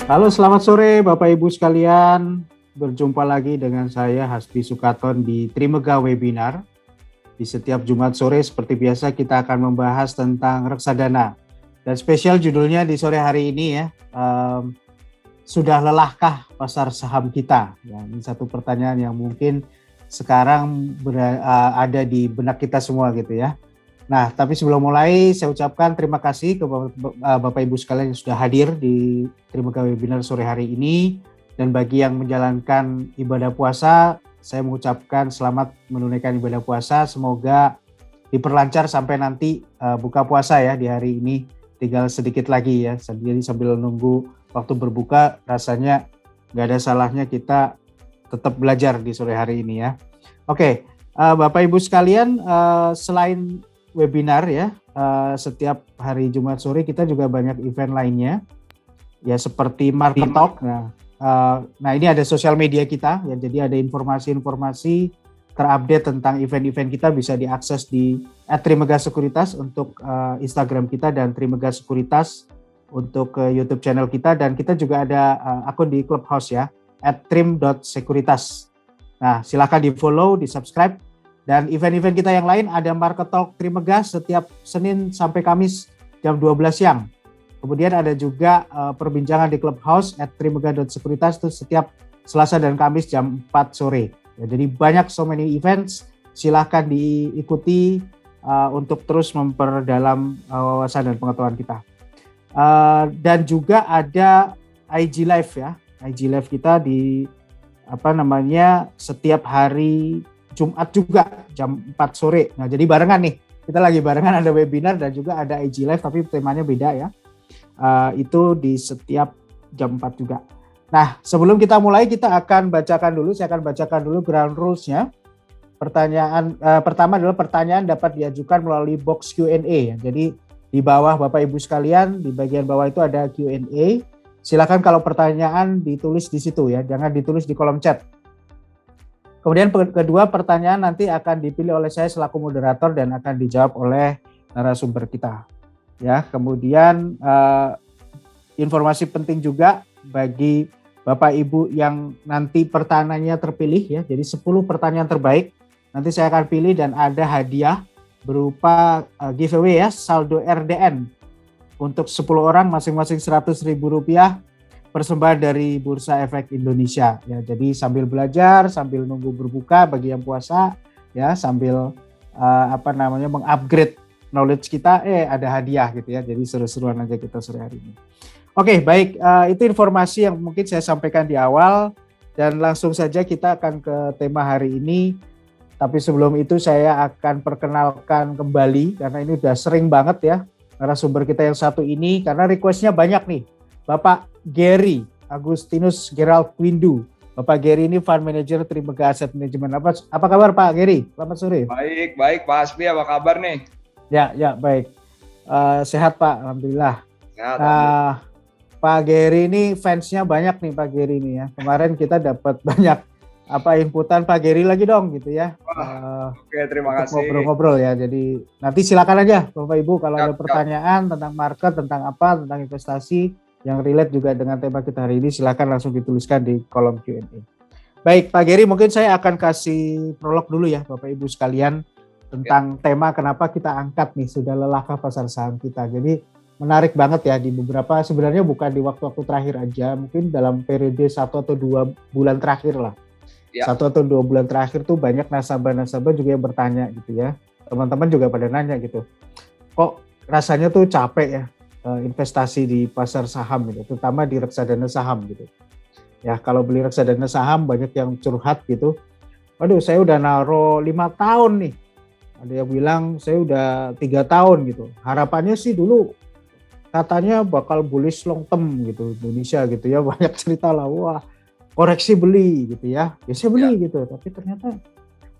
Halo, selamat sore Bapak Ibu sekalian. Berjumpa lagi dengan saya Hasbi Sukaton di Trimega Webinar. Di setiap Jumat sore seperti biasa kita akan membahas tentang reksadana. Dan spesial judulnya di sore hari ini ya, sudah lelahkah pasar saham kita? Ya, ini satu pertanyaan yang mungkin sekarang ada di benak kita semua gitu ya. Nah, tapi sebelum mulai saya ucapkan terima kasih ke Bapak Ibu sekalian yang sudah hadir di Trimega Webinar sore hari ini. Dan bagi yang menjalankan ibadah puasa, saya mengucapkan selamat menunaikan ibadah puasa. Semoga diperlancar sampai nanti buka puasa ya di hari ini. Tinggal sedikit lagi ya. Jadi sambil nunggu waktu berbuka, rasanya nggak ada salahnya kita tetap belajar di sore hari ini ya. Oke, Bapak Ibu sekalian, selain webinar ya, setiap hari Jumat sore kita juga banyak event lainnya ya, seperti Market Talk. Nah ini ada sosial media kita ya, jadi ada informasi-informasi terupdate tentang event-event kita bisa diakses di @Trimega Sekuritas untuk Instagram kita dan Trimega Sekuritas untuk YouTube channel kita, dan kita juga ada akun di Clubhouse ya @trim.sekuritas. Nah silakan di follow, di subscribe. Dan event-event kita yang lain ada Market Talk Trimega setiap Senin sampai Kamis jam 12 siang. Kemudian ada juga perbincangan di Clubhouse @trimega.sekuritas itu setiap Selasa dan Kamis jam 4 sore. Ya, jadi banyak so many events, silahkan diikuti untuk terus memperdalam wawasan dan pengetahuan kita. Dan juga ada IG Live ya. IG Live kita di setiap hari Jumat juga jam 4 sore. Nah, jadi barengan nih. Kita lagi barengan, ada webinar dan juga ada IG Live, tapi temanya beda ya. Itu di setiap jam 4 juga. Nah, sebelum kita mulai, saya akan bacakan dulu ground rules-nya. Pertanyaan pertama adalah pertanyaan dapat diajukan melalui box Q&A. Jadi di bawah Bapak Ibu sekalian, di bagian bawah itu ada Q&A. Silakan kalau pertanyaan ditulis di situ ya, jangan ditulis di kolom chat. Kemudian kedua, pertanyaan nanti akan dipilih oleh saya selaku moderator dan akan dijawab oleh narasumber kita. Ya, kemudian informasi penting juga bagi Bapak Ibu yang nanti pertanyaannya terpilih ya. Jadi 10 pertanyaan terbaik nanti saya akan pilih dan ada hadiah berupa giveaway ya, saldo RDN untuk 10 orang masing-masing Rp100.000 persembahan dari Bursa Efek Indonesia ya. Jadi sambil belajar, sambil nunggu berbuka bagi yang puasa ya, sambil mengupgrade knowledge kita, ada hadiah gitu ya. Jadi seru-seruan aja kita sore hari ini. Oke, baik, itu informasi yang mungkin saya sampaikan di awal, dan langsung saja kita akan ke tema hari ini. Tapi sebelum itu saya akan perkenalkan kembali karena ini udah sering banget ya narasumber kita yang satu ini, karena requestnya banyak nih. Bapak Gary Agustinus Gerald Windu. Bapak Gary ini Fund Manager Trimega Asset Management. Apa kabar Pak Gary? Selamat sore. Baik Pak Hasbi, apa kabar nih? Ya baik. Sehat Pak, Alhamdulillah. Sehat. Pak Gary ini fansnya banyak nih Pak Gary ini ya. Kemarin kita dapat banyak inputan Pak Gary lagi dong gitu ya. Oke, terima kasih. Ngobrol-ngobrol ya. Jadi nanti silakan aja Bapak Ibu kalau ada pertanyaan tentang market, tentang investasi yang relate juga dengan tema kita hari ini, silakan langsung dituliskan di kolom Q&A. Baik Pak Gary, mungkin saya akan kasih prolog dulu ya Bapak Ibu sekalian tentang tema kenapa kita angkat nih sudah lelahkah pasar saham kita. Jadi menarik banget ya, di beberapa, sebenarnya bukan di waktu-waktu terakhir aja, mungkin dalam periode 1 atau 2 bulan terakhir lah. 1 atau 2 bulan terakhir tuh banyak nasabah-nasabah juga yang bertanya gitu ya. Teman-teman juga pada nanya gitu. Kok rasanya tuh capek ya investasi di pasar saham gitu, terutama di reksadana saham gitu. Ya, kalau beli reksadana saham banyak yang curhat gitu. Waduh, saya udah naro 5 tahun nih. Ada yang bilang saya udah 3 tahun gitu. Harapannya sih dulu katanya bakal bullish long term gitu Indonesia gitu ya. Banyak cerita lah, wah koreksi beli gitu ya. Ya saya beli gitu, tapi ternyata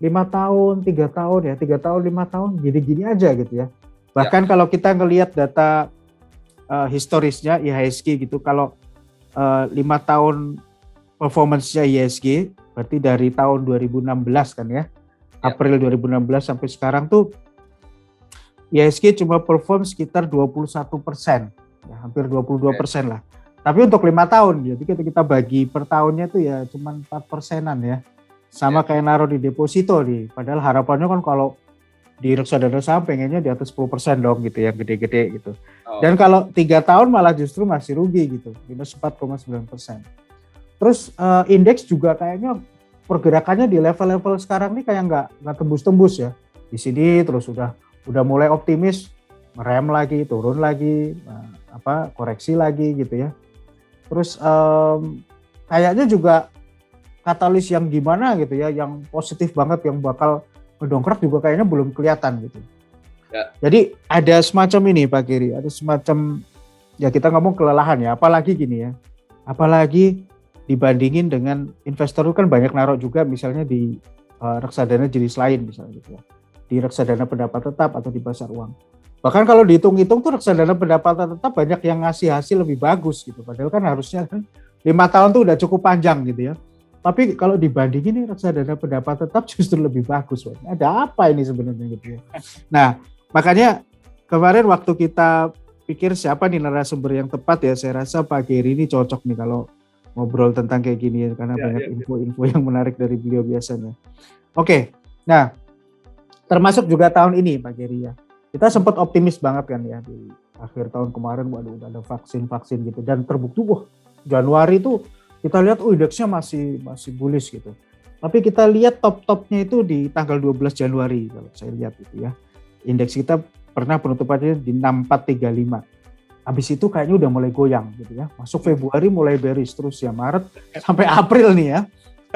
5 tahun, 3 tahun ya, 3 tahun, 5 tahun gini-gini aja gitu ya. Bahkan kalau kita ngelihat data historisnya IHSG gitu, kalau 5 tahun performance-nya IHSG berarti dari tahun 2016 kan ya, April 2016 sampai sekarang tuh IHSG cuma perform sekitar 21%, ya, hampir 22% lah. Tapi untuk 5 tahun, jadi kita bagi per tahunnya itu ya cuma 4%-an ya. Sama kayak naruh di deposito nih. Padahal harapannya kan kalau di reksadana saham pengennya di atas 10% dong gitu, yang gede-gede gitu. Dan kalau 3 tahun malah justru masih rugi gitu, minus 4,9%. Terus indeks juga kayaknya pergerakannya di level-level sekarang nih kayak nggak tembus-tembus ya. Di sini terus udah mulai optimis, rem lagi, turun lagi, koreksi lagi gitu ya. Terus kayaknya juga katalis yang gimana gitu ya, yang positif banget, yang bakal mendongkrak juga kayaknya belum kelihatan gitu. Ya. Jadi ada semacam ini Pak Giri, ada semacam ya kita ngomong kelelahan ya, apalagi gini ya, apalagi dibandingin dengan investor itu kan banyak naruh juga misalnya di reksadana jenis lain misalnya gitu ya, di reksadana pendapatan tetap atau di pasar uang. Bahkan kalau dihitung-hitung tuh reksadana pendapatan tetap banyak yang ngasih hasil lebih bagus gitu. Padahal kan harusnya kan 5 tahun tuh udah cukup panjang gitu ya. Tapi kalau dibandingin nih reksadana pendapatan tetap justru lebih bagus. Ada apa ini sebenarnya gitu ya. Nah, makanya kemarin waktu kita pikir siapa nih narasumber yang tepat ya, saya rasa Pak Giri ini cocok nih kalau ngobrol tentang kayak gini ya, karena banyak info-info yang menarik dari beliau biasanya. Oke, nah termasuk juga tahun ini Pak Giri ya. Kita sempat optimis banget kan ya di akhir tahun kemarin, waduh udah ada vaksin gitu, dan terbukti Januari itu kita lihat indeksnya masih bullish gitu. Tapi kita lihat top-topnya itu di tanggal 12 Januari kalau saya lihat itu ya. Indeks kita pernah penutupannya di 6435. Habis itu kayaknya udah mulai goyang gitu ya. Masuk Februari mulai bearish terus ya, Maret sampai April nih ya.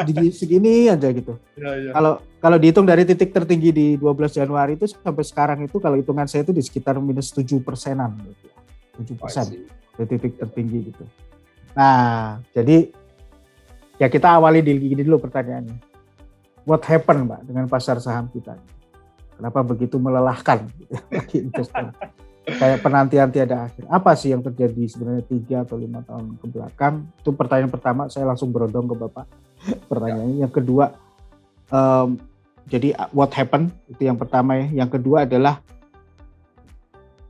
Di segini aja gitu. Ya. Kalau dihitung dari titik tertinggi di 12 Januari itu sampai sekarang itu kalau hitungan saya itu di sekitar minus 7%-an gitu. 7% dari titik tertinggi gitu. Nah, jadi ya kita awali di gini dulu pertanyaannya. What happened Mbak dengan pasar saham kita? Kenapa begitu melelahkan gitu, bagi investor? Kayak penantian tiada akhir. Apa sih yang terjadi sebenarnya 3 atau 5 tahun ke belakang? Itu pertanyaan pertama, saya langsung berondong ke Bapak. Pertanyaannya. Yang kedua, jadi what happened? Itu yang pertama ya. Yang kedua adalah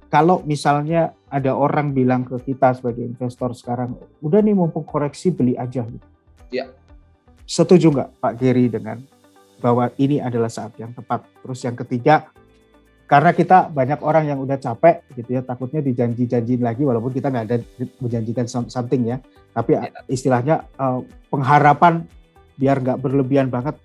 kalau misalnya ada orang bilang ke kita sebagai investor sekarang, udah nih mumpung koreksi beli aja gitu. Ya. Setuju nggak Pak Giri dengan bahwa ini adalah saat yang tepat? Terus yang ketiga, karena kita banyak orang yang udah capek gitu ya, takutnya dijanji-janjiin lagi walaupun kita nggak ada menjanjikan something ya, tapi istilahnya pengharapan biar nggak berlebihan banget.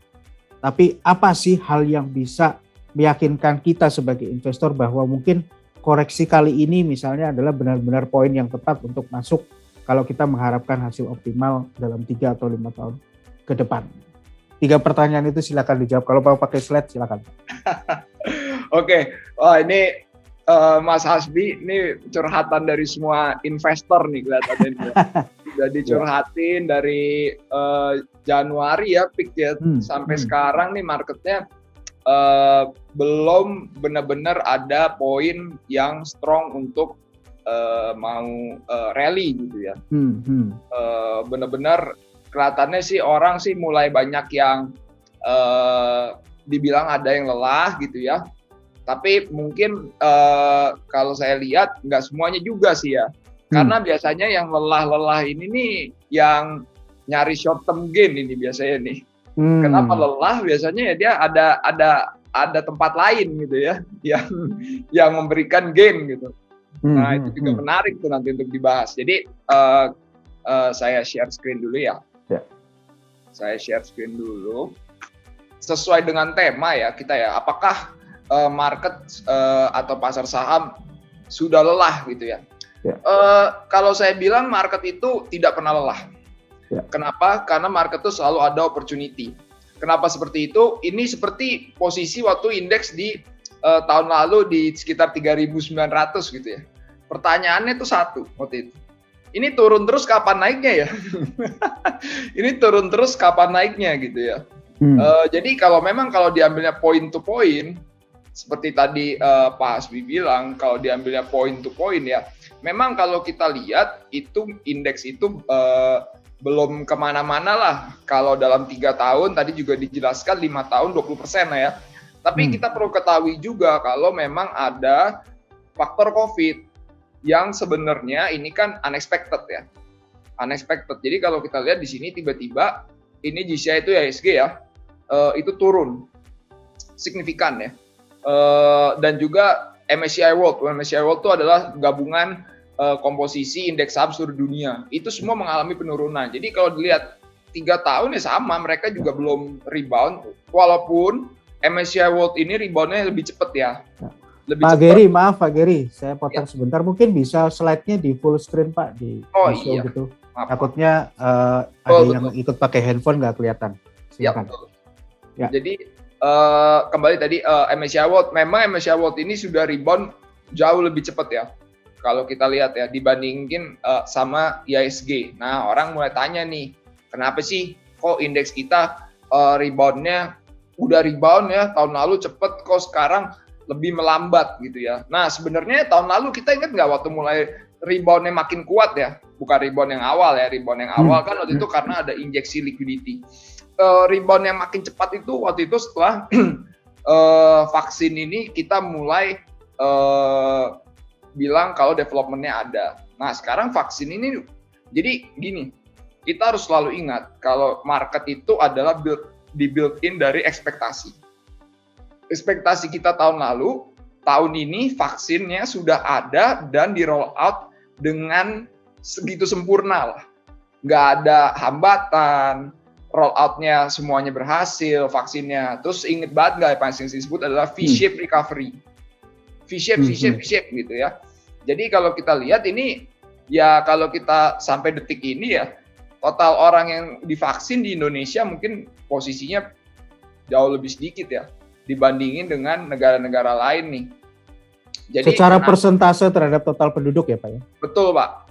Tapi apa sih hal yang bisa meyakinkan kita sebagai investor bahwa mungkin koreksi kali ini misalnya adalah benar-benar poin yang tepat untuk masuk kalau kita mengharapkan hasil optimal dalam 3 atau 5 tahun ke depan? 3 pertanyaan itu silakan dijawab. Kalau mau pakai slide silakan. Oke, ini Mas Hasbi, ini curhatan dari semua investor nih kelihatannya. Udah dicurhatin dari Januari ya, peak ya, sampai sekarang nih marketnya belum benar-benar ada poin yang strong untuk mau rally gitu ya. Benar-benar kelihatannya sih orang sih mulai banyak yang dibilang ada yang lelah gitu ya. Tapi mungkin kalau saya lihat nggak semuanya juga sih ya. Karena biasanya yang lelah-lelah ini nih yang nyari short term gain ini biasanya nih. Kenapa lelah? Biasanya ya dia ada tempat lain gitu ya yang memberikan gain gitu. Nah itu juga menarik tuh nanti untuk dibahas. Jadi saya share screen dulu ya. Saya share screen dulu. Sesuai dengan tema ya kita ya. Apakah market atau pasar saham sudah lelah gitu ya? Kalau saya bilang market itu tidak pernah lelah. Kenapa? Karena market itu selalu ada opportunity. Kenapa seperti itu? Ini seperti posisi waktu indeks di tahun lalu di sekitar 3.900 gitu ya. Pertanyaannya itu satu waktu itu. Ini turun terus kapan naiknya ya? Ini turun terus kapan naiknya gitu ya. Jadi kalau memang kalau diambilnya point to point, seperti tadi Pak Hasbi bilang, kalau diambilnya point to point ya, memang kalau kita lihat itu indeks itu belum kemana-mana lah. Kalau dalam 3 tahun, tadi juga dijelaskan 5 tahun 20% lah ya. Tapi kita perlu ketahui juga kalau memang ada faktor COVID yang sebenarnya ini kan unexpected ya. unexpected. Jadi kalau kita lihat di sini tiba-tiba ini GCI itu IHSG ya, itu turun signifikan ya. Dan juga MSCI World itu adalah gabungan komposisi indeks saham seluruh dunia. Itu semua mengalami penurunan. Jadi kalau dilihat 3 tahun ya sama, mereka juga belum rebound. Walaupun MSCI World ini reboundnya lebih cepat ya. Pak Gary, maaf Pak Gary, saya potong sebentar. Mungkin bisa slide-nya di full screen Pak, di show iya. gitu. Takutnya ada yang ikut pakai handphone nggak kelihatan. Silakan. Ya. Jadi kembali tadi MSCI World, memang MSCI World ini sudah rebound jauh lebih cepat ya. Kalau kita lihat ya, dibandingin sama IHSG. Nah, orang mulai tanya nih, kenapa sih kok indeks kita reboundnya udah rebound ya tahun lalu cepet, kok sekarang lebih melambat gitu ya. Nah, sebenarnya tahun lalu kita ingat nggak waktu mulai reboundnya makin kuat ya, bukan rebound yang awal ya, rebound yang awal kan waktu itu karena ada injeksi liquidity. Rebound yang makin cepat itu waktu itu setelah vaksin ini kita mulai bilang kalau development-nya ada. Nah, sekarang vaksin ini, jadi gini, kita harus selalu ingat kalau market itu adalah di-built-in dari ekspektasi. Ekspektasi kita tahun lalu, tahun ini vaksinnya sudah ada dan di-roll out dengan segitu sempurna lah. Nggak ada hambatan, roll out-nya semuanya berhasil, vaksinnya. Terus inget banget nggak, yang paling disebut adalah V-shape recovery. V-shape gitu ya. Jadi kalau kita lihat ini, ya kalau kita sampai detik ini ya, total orang yang divaksin di Indonesia mungkin posisinya jauh lebih sedikit ya, dibandingin dengan negara-negara lain nih. Jadi secara persentase terhadap total penduduk ya Pak ya? Betul Pak,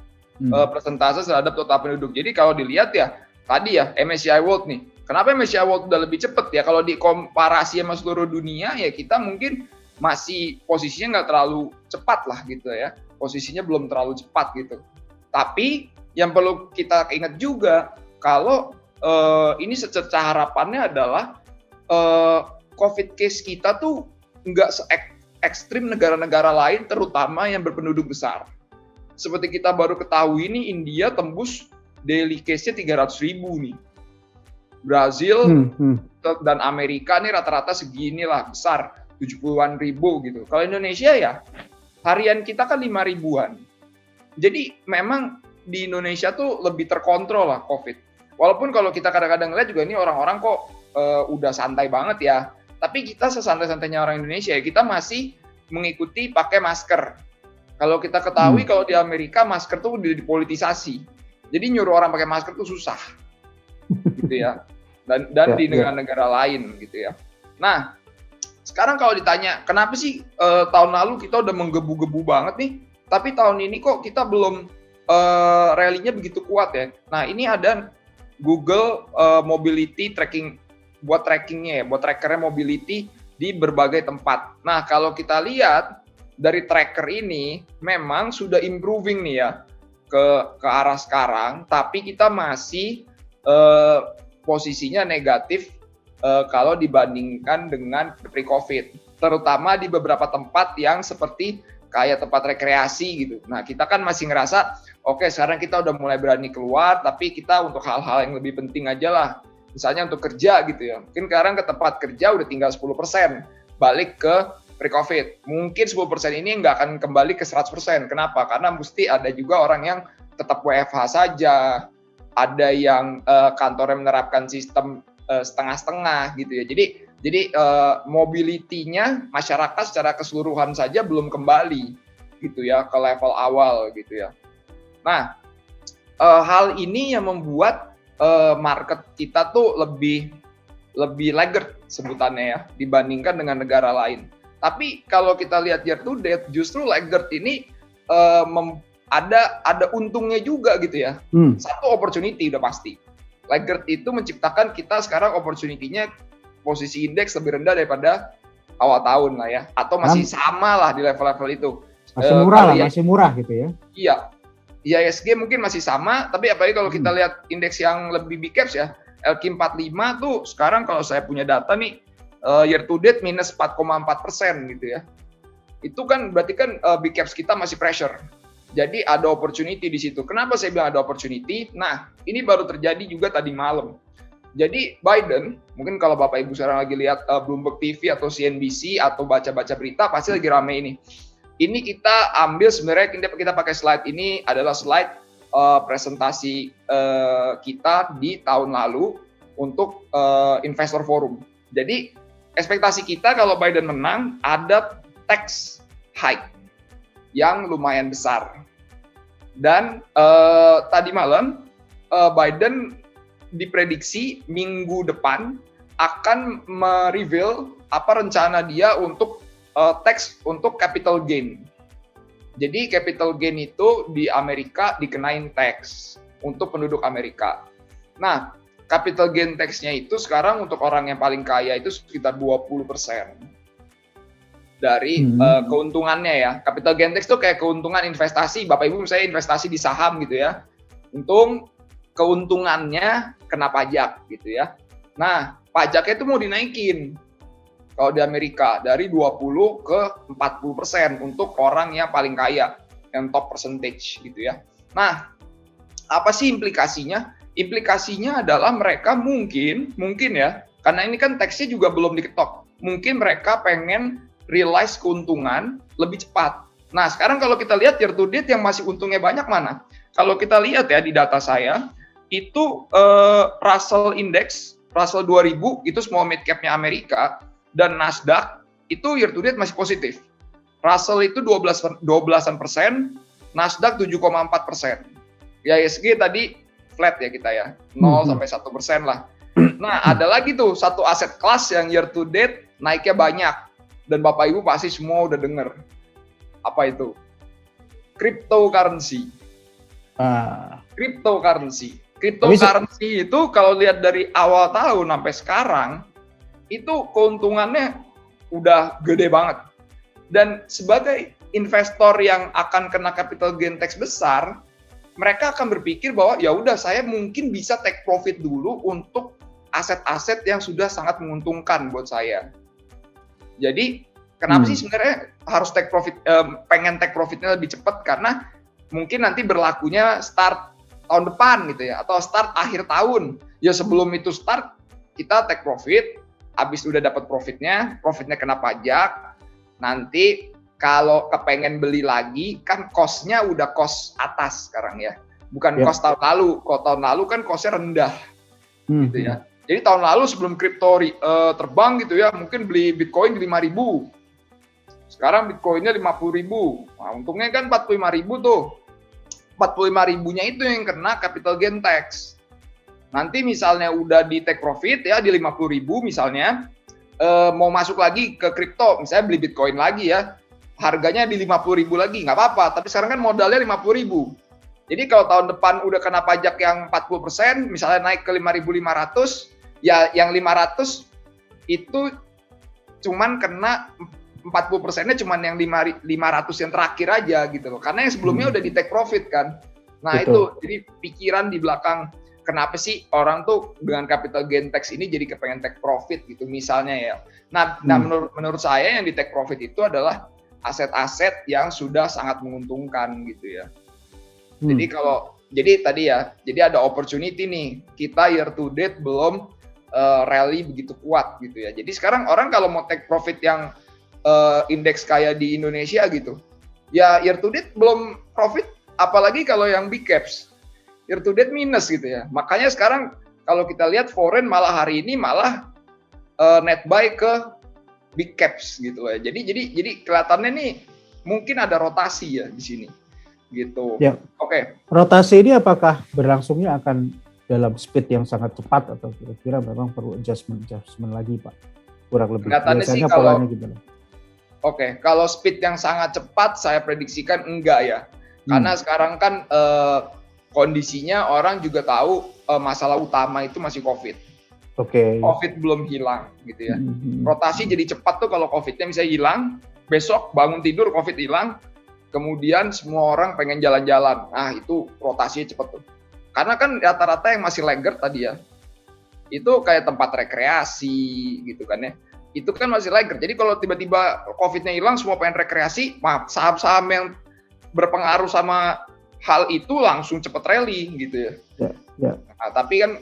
persentase terhadap total penduduk. Jadi kalau dilihat ya, tadi ya MSCI World nih, kenapa MSCI World udah lebih cepat ya? Kalau dikomparasi sama seluruh dunia ya kita mungkin masih posisinya nggak terlalu cepat lah gitu ya, posisinya belum terlalu cepat gitu. Tapi yang perlu kita ingat juga kalau ini secerca harapannya adalah COVID case kita tuh nggak se-ekstrim negara-negara lain, terutama yang berpenduduk besar. Seperti kita baru ketahui ini, India tembus daily case-nya 300.000 nih. Brazil dan Amerika nih rata-rata segini lah, besar, 70-an ribu gitu. Kalau Indonesia ya, harian kita kan 5.000-an. Jadi memang di Indonesia tuh lebih terkontrol lah COVID. Walaupun kalau kita kadang-kadang lihat juga ini orang-orang kok udah santai banget ya. Tapi kita sesantai-santainya orang Indonesia ya, kita masih mengikuti pakai masker. Kalau kita ketahui kalau di Amerika masker tuh udah dipolitisasi. Jadi nyuruh orang pakai masker tuh susah. Gitu ya. Dan di negara-negara lain gitu ya. Nah, sekarang kalau ditanya, kenapa sih tahun lalu kita udah menggebu-gebu banget nih, tapi tahun ini kok kita belum rally-nya begitu kuat ya. Nah, ini ada Google Mobility Tracking, buat trackingnya ya, buat trackernya mobility di berbagai tempat. Nah, kalau kita lihat dari tracker ini memang sudah improving nih ya ke arah sekarang, tapi kita masih posisinya negatif kalau dibandingkan dengan pre-COVID, terutama di beberapa tempat yang seperti kayak tempat rekreasi gitu. Nah, kita kan masih ngerasa, oke, sekarang kita udah mulai berani keluar, tapi kita untuk hal-hal yang lebih penting aja lah. Misalnya untuk kerja gitu ya. Mungkin sekarang ke tempat kerja udah tinggal 10% balik ke pre-COVID. Mungkin 10% ini nggak akan kembali ke 100%. Kenapa? Karena mesti ada juga orang yang tetap WFH saja, ada yang kantornya menerapkan sistem setengah-setengah gitu ya. Jadi mobility-nya masyarakat secara keseluruhan saja belum kembali gitu ya ke level awal gitu ya. Nah, hal ini yang membuat market kita tuh lebih laggard sebutannya ya dibandingkan dengan negara lain. Tapi kalau kita lihat year to date, justru laggard ini ada untungnya juga gitu ya. Satu, opportunity udah pasti. Laggard itu menciptakan kita sekarang opportunity-nya posisi indeks lebih rendah daripada awal tahun lah ya, atau masih sama lah di level-level itu. Masih murah lah, masih murah gitu ya. Iya. IHSG mungkin masih sama, tapi apalagi kalau kita lihat indeks yang lebih big caps ya, LQ45 tuh sekarang kalau saya punya data nih, year to date minus 4,4% gitu ya. Itu kan berarti kan big caps kita masih pressure. Jadi ada opportunity di situ. Kenapa saya bilang ada opportunity? Nah, ini baru terjadi juga tadi malam. Jadi Biden, mungkin kalau Bapak Ibu sekarang lagi lihat Bloomberg TV atau CNBC atau baca-baca berita, pasti lagi rame ini. Ini kita ambil sebenarnya, kita pakai slide ini adalah slide presentasi kita di tahun lalu untuk investor forum. Jadi ekspektasi kita kalau Biden menang ada tax hike yang lumayan besar. Dan tadi malam Biden diprediksi minggu depan akan mereveal apa rencana dia untuk tax untuk capital gain. Jadi capital gain itu di Amerika dikenain tax untuk penduduk Amerika. Nah, capital gain tax-nya itu sekarang untuk orang yang paling kaya itu sekitar 20% dari keuntungannya ya. Capital gain tax itu kayak keuntungan investasi. Bapak Ibu misalnya investasi di saham gitu ya. Untung keuntungannya kena pajak gitu ya. Nah, pajaknya itu mau dinaikin. Kalau di Amerika dari 20 ke 40% untuk orang yang paling kaya, yang top percentage gitu ya. Nah, apa sih implikasinya? Implikasinya adalah mereka mungkin ya, karena ini kan teksnya juga belum diketok. Mungkin mereka pengen realize keuntungan lebih cepat. Nah, sekarang kalau kita lihat year to date yang masih untungnya banyak mana? Kalau kita lihat ya di data saya, itu Russell Index, Russell 2000 itu small mid cap-nya Amerika, dan Nasdaq itu year to date masih positif. Russell itu 12%, Nasdaq 7,4%. Ya ISG tadi flat ya kita ya, 0 sampai 1% lah. Nah, ada lagi tuh satu aset kelas yang year to date naiknya banyak. Dan Bapak Ibu pasti semua udah denger. Apa itu? Cryptocurrency. Cryptocurrency itu kalau lihat dari awal tahun sampai sekarang, itu keuntungannya udah gede banget. Dan sebagai investor yang akan kena capital gain tax besar, mereka akan berpikir bahwa ya udah saya mungkin bisa take profit dulu untuk aset-aset yang sudah sangat menguntungkan buat saya. Jadi kenapa sih sebenarnya harus take profit, pengen take profitnya lebih cepat, karena mungkin nanti berlakunya start tahun depan gitu ya, atau start akhir tahun. Ya sebelum itu start kita take profit. Habis udah dapat profitnya kena pajak, nanti kalau kepengen beli lagi, kan cost-nya udah cost atas sekarang ya, bukan cost tahun lalu. Kalau tahun lalu kan cost-nya rendah, gitu ya. Jadi tahun lalu sebelum kripto terbang gitu ya, mungkin beli Bitcoin di 5.000, sekarang Bitcoin-nya 50.000, nah untungnya kan 45.000 tuh, 45.000-nya itu yang kena capital gain tax. Nanti misalnya udah di take profit ya di 50.000 misalnya, mau masuk lagi ke kripto, misalnya beli Bitcoin lagi ya, harganya di 50.000 lagi, nggak apa-apa, tapi sekarang kan modalnya 50.000. Jadi kalau tahun depan udah kena pajak yang 40%, misalnya naik ke 5.500, ya yang 500 itu cuman kena 40%-nya cuman yang 500 yang terakhir aja gitu loh, karena yang sebelumnya udah di take profit kan. Nah itu, jadi pikiran di belakang kenapa sih orang tuh dengan capital gain tax ini jadi kepengen take profit gitu misalnya ya. Nah, menurut saya yang di take profit itu adalah aset-aset yang sudah sangat menguntungkan gitu ya. Jadi tadi ya, jadi ada opportunity nih. Kita year to date belum rally begitu kuat gitu ya. Jadi sekarang orang kalau mau take profit yang indeks kayak di Indonesia gitu, ya year to date belum profit, apalagi kalau yang big caps. Year to date minus gitu ya. Makanya sekarang kalau kita lihat foreign malah hari ini malah net buy ke big caps gitu ya. Jadi kelihatannya nih mungkin ada rotasi ya di sini. Gitu. Ya. Oke. Rotasi ini apakah berlangsungnya akan dalam speed yang sangat cepat atau kira-kira memang perlu adjustment lagi, Pak? Kurang lebih. Biasanya polanya gitu. Oke, kalau speed yang sangat cepat saya prediksikan enggak ya. Karena sekarang kan kondisinya orang juga tahu masalah utama itu masih COVID. COVID belum hilang gitu ya. Rotasi jadi cepat tuh kalau COVID-nya misalnya hilang, besok bangun tidur COVID hilang, kemudian semua orang pengen jalan-jalan. Nah itu rotasinya cepat tuh. Karena kan rata-rata yang masih laggard tadi ya, itu kayak tempat rekreasi gitu kan ya. Itu kan masih laggard. Jadi kalau tiba-tiba COVID-nya hilang, semua pengen rekreasi, saham-saham yang berpengaruh sama hal itu langsung cepet rally gitu ya. Nah, tapi kan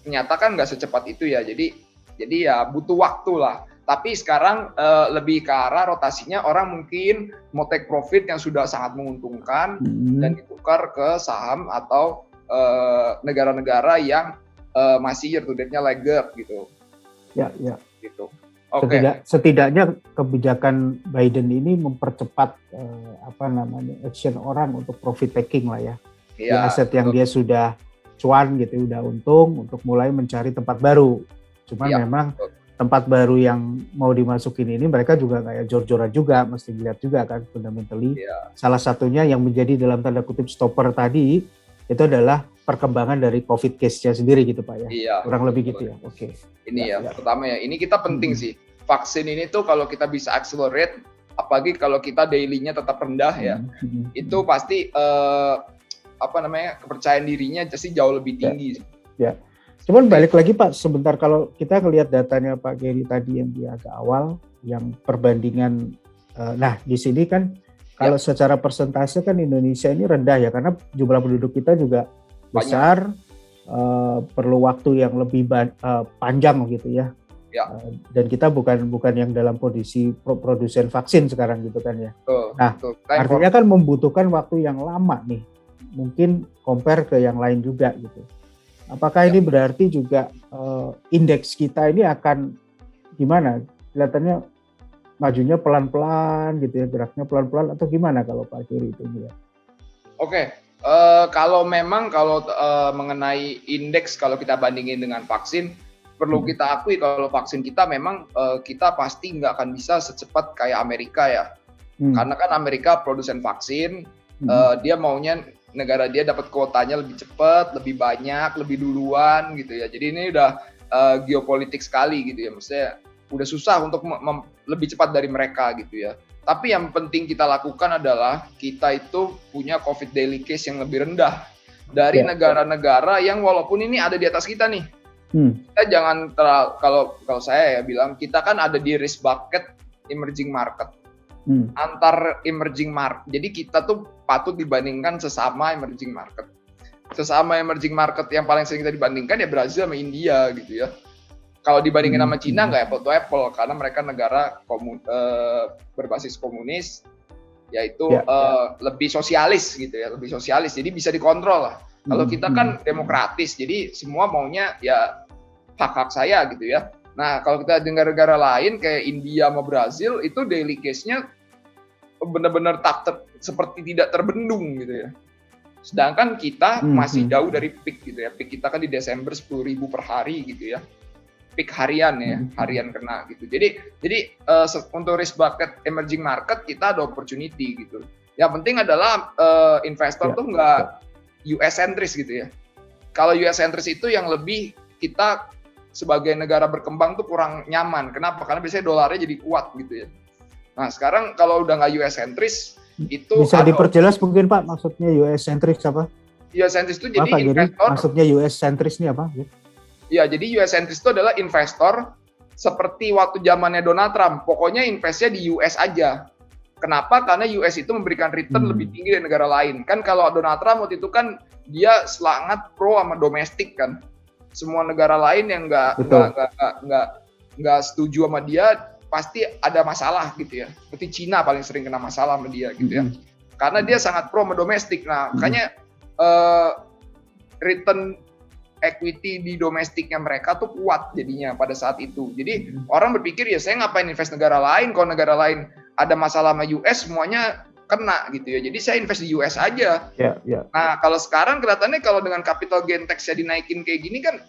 ternyata kan nggak secepat itu ya. Jadi ya butuh waktu lah. Tapi sekarang lebih ke arah rotasinya orang mungkin mau take profit yang sudah sangat menguntungkan dan ditukar ke saham atau negara-negara yang masih year to date-nya laggard gitu. Ya. Gitu. Setidaknya kebijakan Biden ini mempercepat action orang untuk profit taking lah ya. Di aset yang dia sudah cuan gitu, udah untung untuk mulai mencari tempat baru. Cuman memang tempat baru yang mau dimasukin ini mereka juga kayak jor-joran juga, mesti dilihat juga kan fundamentally. Salah satunya yang menjadi dalam tanda kutip stopper tadi itu adalah perkembangan dari COVID case-nya sendiri gitu Pak ya. Kurang lebih gitu ya. Oke. Ini pertama ya, ini kita penting sih. Vaksin ini tuh kalau kita bisa accelerate, apalagi kalau kita daily-nya tetap rendah ya, itu pasti kepercayaan dirinya pasti jauh lebih tinggi. Ya. Cuman balik lagi Pak, sebentar kalau kita ngelihat datanya Pak Gary tadi yang di agak awal, yang perbandingan, nah di sini kan kalau secara persentase kan Indonesia ini rendah ya, karena jumlah penduduk kita juga besar, perlu waktu yang lebih panjang gitu ya. Dan kita bukan yang dalam posisi produsen vaksin sekarang gitu kan ya. Artinya kan membutuhkan waktu yang lama nih, mungkin compare ke yang lain juga gitu. Apakah ini berarti juga indeks kita ini akan gimana? Kelihatannya majunya pelan-pelan gitu ya, geraknya pelan-pelan atau gimana kalau Pak Gary itu ya? Kalau mengenai indeks, kalau kita bandingin dengan vaksin, perlu kita akui kalau vaksin kita memang kita pasti nggak akan bisa secepat kayak Amerika ya. Karena kan Amerika produsen vaksin, dia maunya negara dia dapat kuotanya lebih cepat, lebih banyak, lebih duluan gitu ya. Jadi ini udah geopolitik sekali gitu ya. Maksudnya udah susah untuk lebih cepat dari mereka gitu ya. Tapi yang penting kita lakukan adalah kita itu punya COVID daily case yang lebih rendah dari negara-negara yang walaupun ini ada di atas kita nih. Kita jangan kalau saya ya bilang kita kan ada di risk bucket emerging market. Antar emerging market. Jadi kita tuh patut dibandingkan sesama emerging market. Sesama emerging market yang paling sering kita dibandingkan ya Brazil sama India gitu ya. Kalau dibandingin sama Cina nggak apple to apple karena mereka negara berbasis komunis, yaitu lebih sosialis gitu ya, lebih sosialis. Jadi bisa dikontrol lah. Kalau kita kan demokratis, jadi semua maunya ya hak-hak saya gitu ya. Nah, kalau kita dengar negara lain kayak India sama Brazil, itu daily case-nya benar-benar seperti tidak terbendung gitu ya. Sedangkan kita masih jauh dari peak gitu ya. Peak kita kan di Desember 10.000 per hari gitu ya. Peak harian ya, harian kena gitu. Jadi untuk risk bucket emerging market kita ada opportunity gitu. Yang penting adalah investor tuh nggak US centris gitu ya. Kalau US centris itu yang lebih kita sebagai negara berkembang tuh kurang nyaman. Kenapa? Karena biasanya dolarnya jadi kuat gitu ya. Nah sekarang kalau udah nggak US centris itu bisa diperjelas mungkin Pak maksudnya US centris apa? US centris itu jadi investor. Maksudnya US centris ini apa? Ya jadi US centris itu adalah investor seperti waktu zamannya Donald Trump. Pokoknya investnya di US aja. Kenapa? Karena US itu memberikan return lebih tinggi dari negara lain. Kan kalau Donald Trump waktu itu kan dia sangat pro sama domestik kan. Semua negara lain yang nggak setuju sama dia pasti ada masalah gitu ya. Seperti Cina paling sering kena masalah sama dia gitu ya. Karena dia sangat pro sama domestik. Nah, makanya return equity di domestiknya mereka tuh kuat jadinya pada saat itu. Jadi orang berpikir ya saya ngapain invest negara lain kalau negara lain ada masalah sama US semuanya kena gitu ya. Jadi saya invest di US aja. Nah kalau sekarang kelihatannya kalau dengan capital gain tax-nya dinaikin kayak gini kan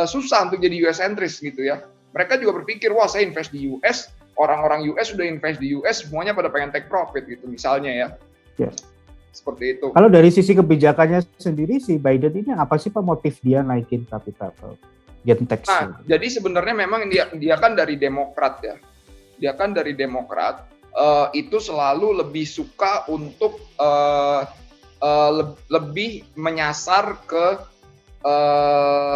susah untuk jadi US centris gitu ya. Mereka juga berpikir wah saya invest di US, orang-orang US sudah invest di US semuanya pada pengen take profit gitu misalnya ya. Seperti itu. Kalau dari sisi kebijakannya sendiri si Biden ini apa sih Pak motif dia naikin capital gain tax? Nah, jadi sebenarnya memang dia kan dari Demokrat ya. Dia kan dari Demokrat itu selalu lebih suka untuk lebih menyasar ke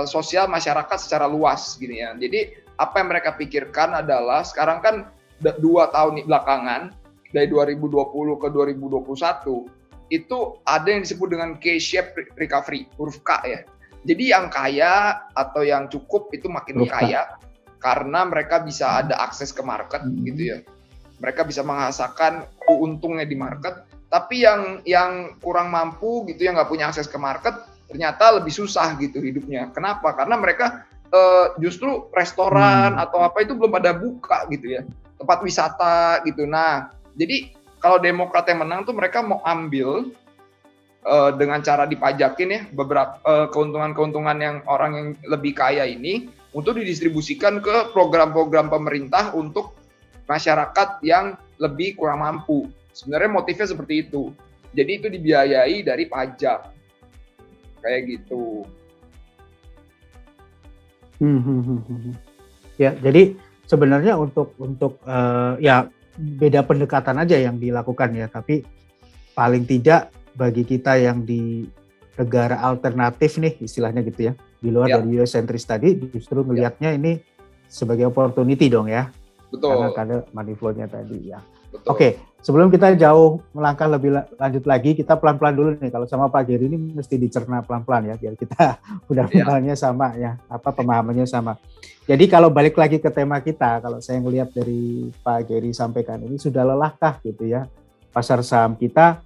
sosial masyarakat secara luas gini ya. Jadi apa yang mereka pikirkan adalah sekarang kan 2 tahun belakangan dari 2020 ke 2021 itu ada yang disebut dengan K-shape recovery, huruf K ya. Jadi yang kaya atau yang cukup itu makin kaya karena mereka bisa ada akses ke market gitu ya. Mereka bisa menghasilkan untungnya di market. Tapi yang kurang mampu gitu, yang nggak punya akses ke market, ternyata lebih susah gitu hidupnya. Kenapa? Karena mereka justru restoran atau apa itu belum pada buka gitu ya. Tempat wisata gitu. Nah, jadi kalau Demokrat yang menang tuh mereka mau ambil dengan cara dipajakin ya beberapa keuntungan-keuntungan yang orang yang lebih kaya ini untuk didistribusikan ke program-program pemerintah untuk masyarakat yang lebih kurang mampu. Sebenarnya motifnya seperti itu. Jadi itu dibiayai dari pajak. Kayak gitu. Ya, jadi sebenarnya untuk ya beda pendekatan aja yang dilakukan ya, tapi paling tidak bagi kita yang di negara alternatif nih istilahnya gitu ya, di luar dari US centris tadi, justru melihatnya ini sebagai opportunity dong ya. Betul. Karena money flow-nya tadi ya. Oke, sebelum kita jauh melangkah lebih lanjut lagi, kita pelan-pelan dulu nih. Kalau sama Pak Gary ini mesti dicerna pelan-pelan ya, biar kita fundamentalnya sama ya, pemahamannya sama. Jadi kalau balik lagi ke tema kita, kalau saya ngelihat dari Pak Gary sampaikan ini sudah lelahkah gitu ya, pasar saham kita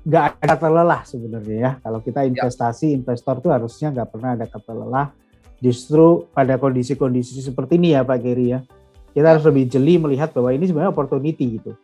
nggak ada kata lelah sebenarnya ya. Kalau kita investasi, investor tuh harusnya nggak pernah ada kata lelah. Justru pada kondisi-kondisi seperti ini ya Pak Gary ya, kita harus lebih jeli melihat bahwa ini sebenarnya opportunity gitu.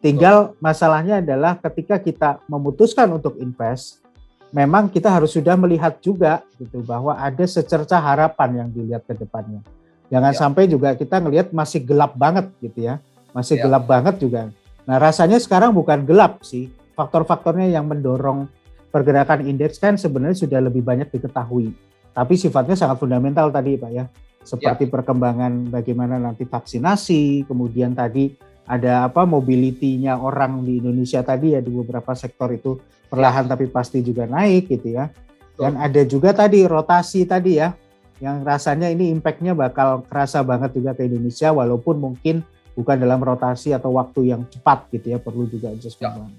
Tinggal masalahnya adalah ketika kita memutuskan untuk invest, memang kita harus sudah melihat juga gitu bahwa ada secerca harapan yang dilihat ke depannya. Jangan sampai juga kita ngelihat masih gelap banget gitu ya, masih gelap banget juga. Nah rasanya sekarang bukan gelap sih, faktor-faktornya yang mendorong pergerakan indeks kan sebenarnya sudah lebih banyak diketahui. Tapi sifatnya sangat fundamental tadi Pak ya, seperti perkembangan bagaimana nanti vaksinasi, kemudian tadi ada mobility-nya orang di Indonesia tadi ya di beberapa sektor itu perlahan tapi pasti juga naik gitu ya. Dan ada juga tadi rotasi tadi ya, yang rasanya ini impact-nya bakal kerasa banget juga ke Indonesia walaupun mungkin bukan dalam rotasi atau waktu yang cepat gitu ya, perlu juga adjustment.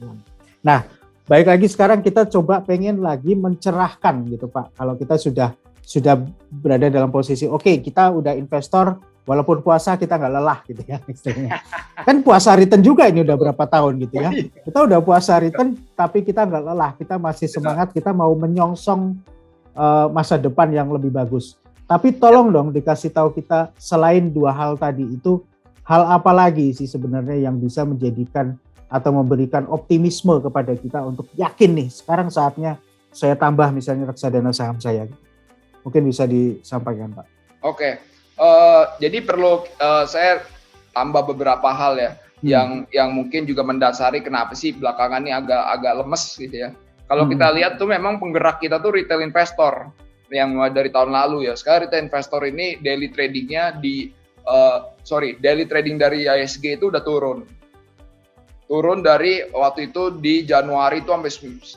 Nah, baik lagi sekarang kita coba pengen lagi mencerahkan gitu Pak. Kalau kita sudah berada dalam posisi kita udah investor walaupun puasa kita nggak lelah gitu ya istilahnya. Kan puasa return juga ini udah berapa tahun gitu ya. Kita udah puasa return tapi kita nggak lelah, kita masih semangat, kita mau menyongsong masa depan yang lebih bagus. Tapi tolong dong dikasih tahu kita selain dua hal tadi itu, hal apa lagi sih sebenarnya yang bisa menjadikan atau memberikan optimisme kepada kita untuk yakin nih sekarang saatnya saya tambah misalnya reksadana saham saya. Mungkin bisa disampaikan Pak. Oke, jadi perlu saya tambah beberapa hal ya yang mungkin juga mendasari kenapa sih belakangan ini agak lemes gitu ya. Kalau kita lihat tuh memang penggerak kita tuh retail investor yang dari tahun lalu ya. Sekarang retail investor ini daily tradingnya daily trading dari ISG itu udah turun dari waktu itu di Januari itu sampai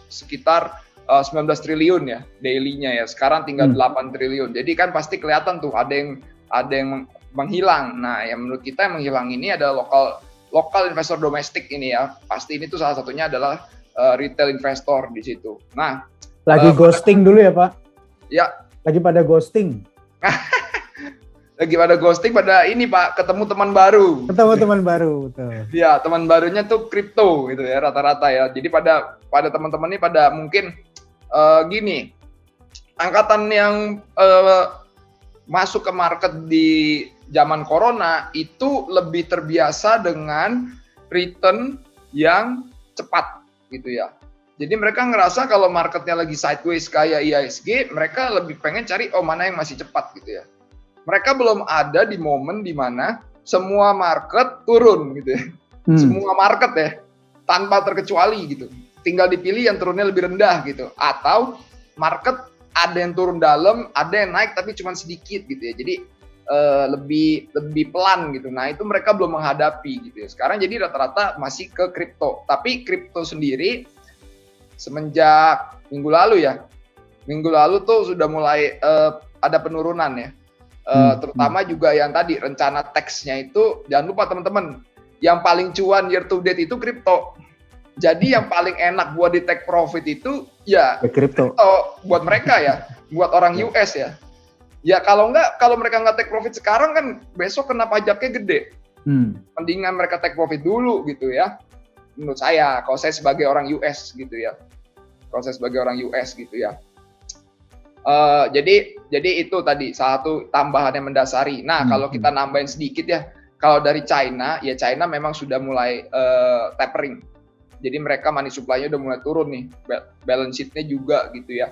sekitar 19 triliun ya daily-nya ya. Sekarang tinggal 8 triliun. Jadi kan pasti kelihatan tuh ada yang menghilang. Nah, yang menurut kita yang menghilang ini adalah lokal investor domestik ini ya. Pasti ini tuh salah satunya adalah retail investor di situ. Nah, lagi ghosting dulu ya, Pak? Ya, lagi pada ghosting. Lagi pada ghosting, pada ini Pak, ketemu teman baru. Ketemu teman baru, betul. Ya, teman barunya tuh kripto gitu ya, rata-rata ya. Jadi pada teman-teman ini pada mungkin gini, angkatan yang masuk ke market di zaman corona itu lebih terbiasa dengan return yang cepat gitu ya. Jadi mereka ngerasa kalau marketnya lagi sideways kayak IISG, mereka lebih pengen cari mana yang masih cepat gitu ya. Mereka belum ada di momen di mana semua market turun gitu ya. Semua market ya, tanpa terkecuali gitu. Tinggal dipilih yang turunnya lebih rendah gitu. Atau market ada yang turun dalam, ada yang naik tapi cuma sedikit gitu ya. Jadi lebih pelan gitu. Nah itu mereka belum menghadapi gitu ya. Sekarang jadi rata-rata masih ke kripto. Tapi kripto sendiri semenjak minggu lalu ya. Minggu lalu tuh sudah mulai ada penurunan ya. Terutama juga yang tadi rencana tax-nya itu jangan lupa teman-teman yang paling cuan year to date itu kripto Jadi yang paling enak buat di take profit itu ya kripto buat mereka ya, buat orang US ya. Ya kalau mereka nggak take profit sekarang kan besok kena pajaknya gede. Mendingan mereka take profit dulu gitu ya. Menurut saya, kalau saya sebagai orang US gitu ya. Jadi itu tadi satu tambahan yang mendasari. Nah, kalau kita nambahin sedikit ya, kalau dari China, ya China memang sudah mulai tapering. Jadi mereka money supply-nya udah mulai turun nih, balance sheet-nya juga gitu ya.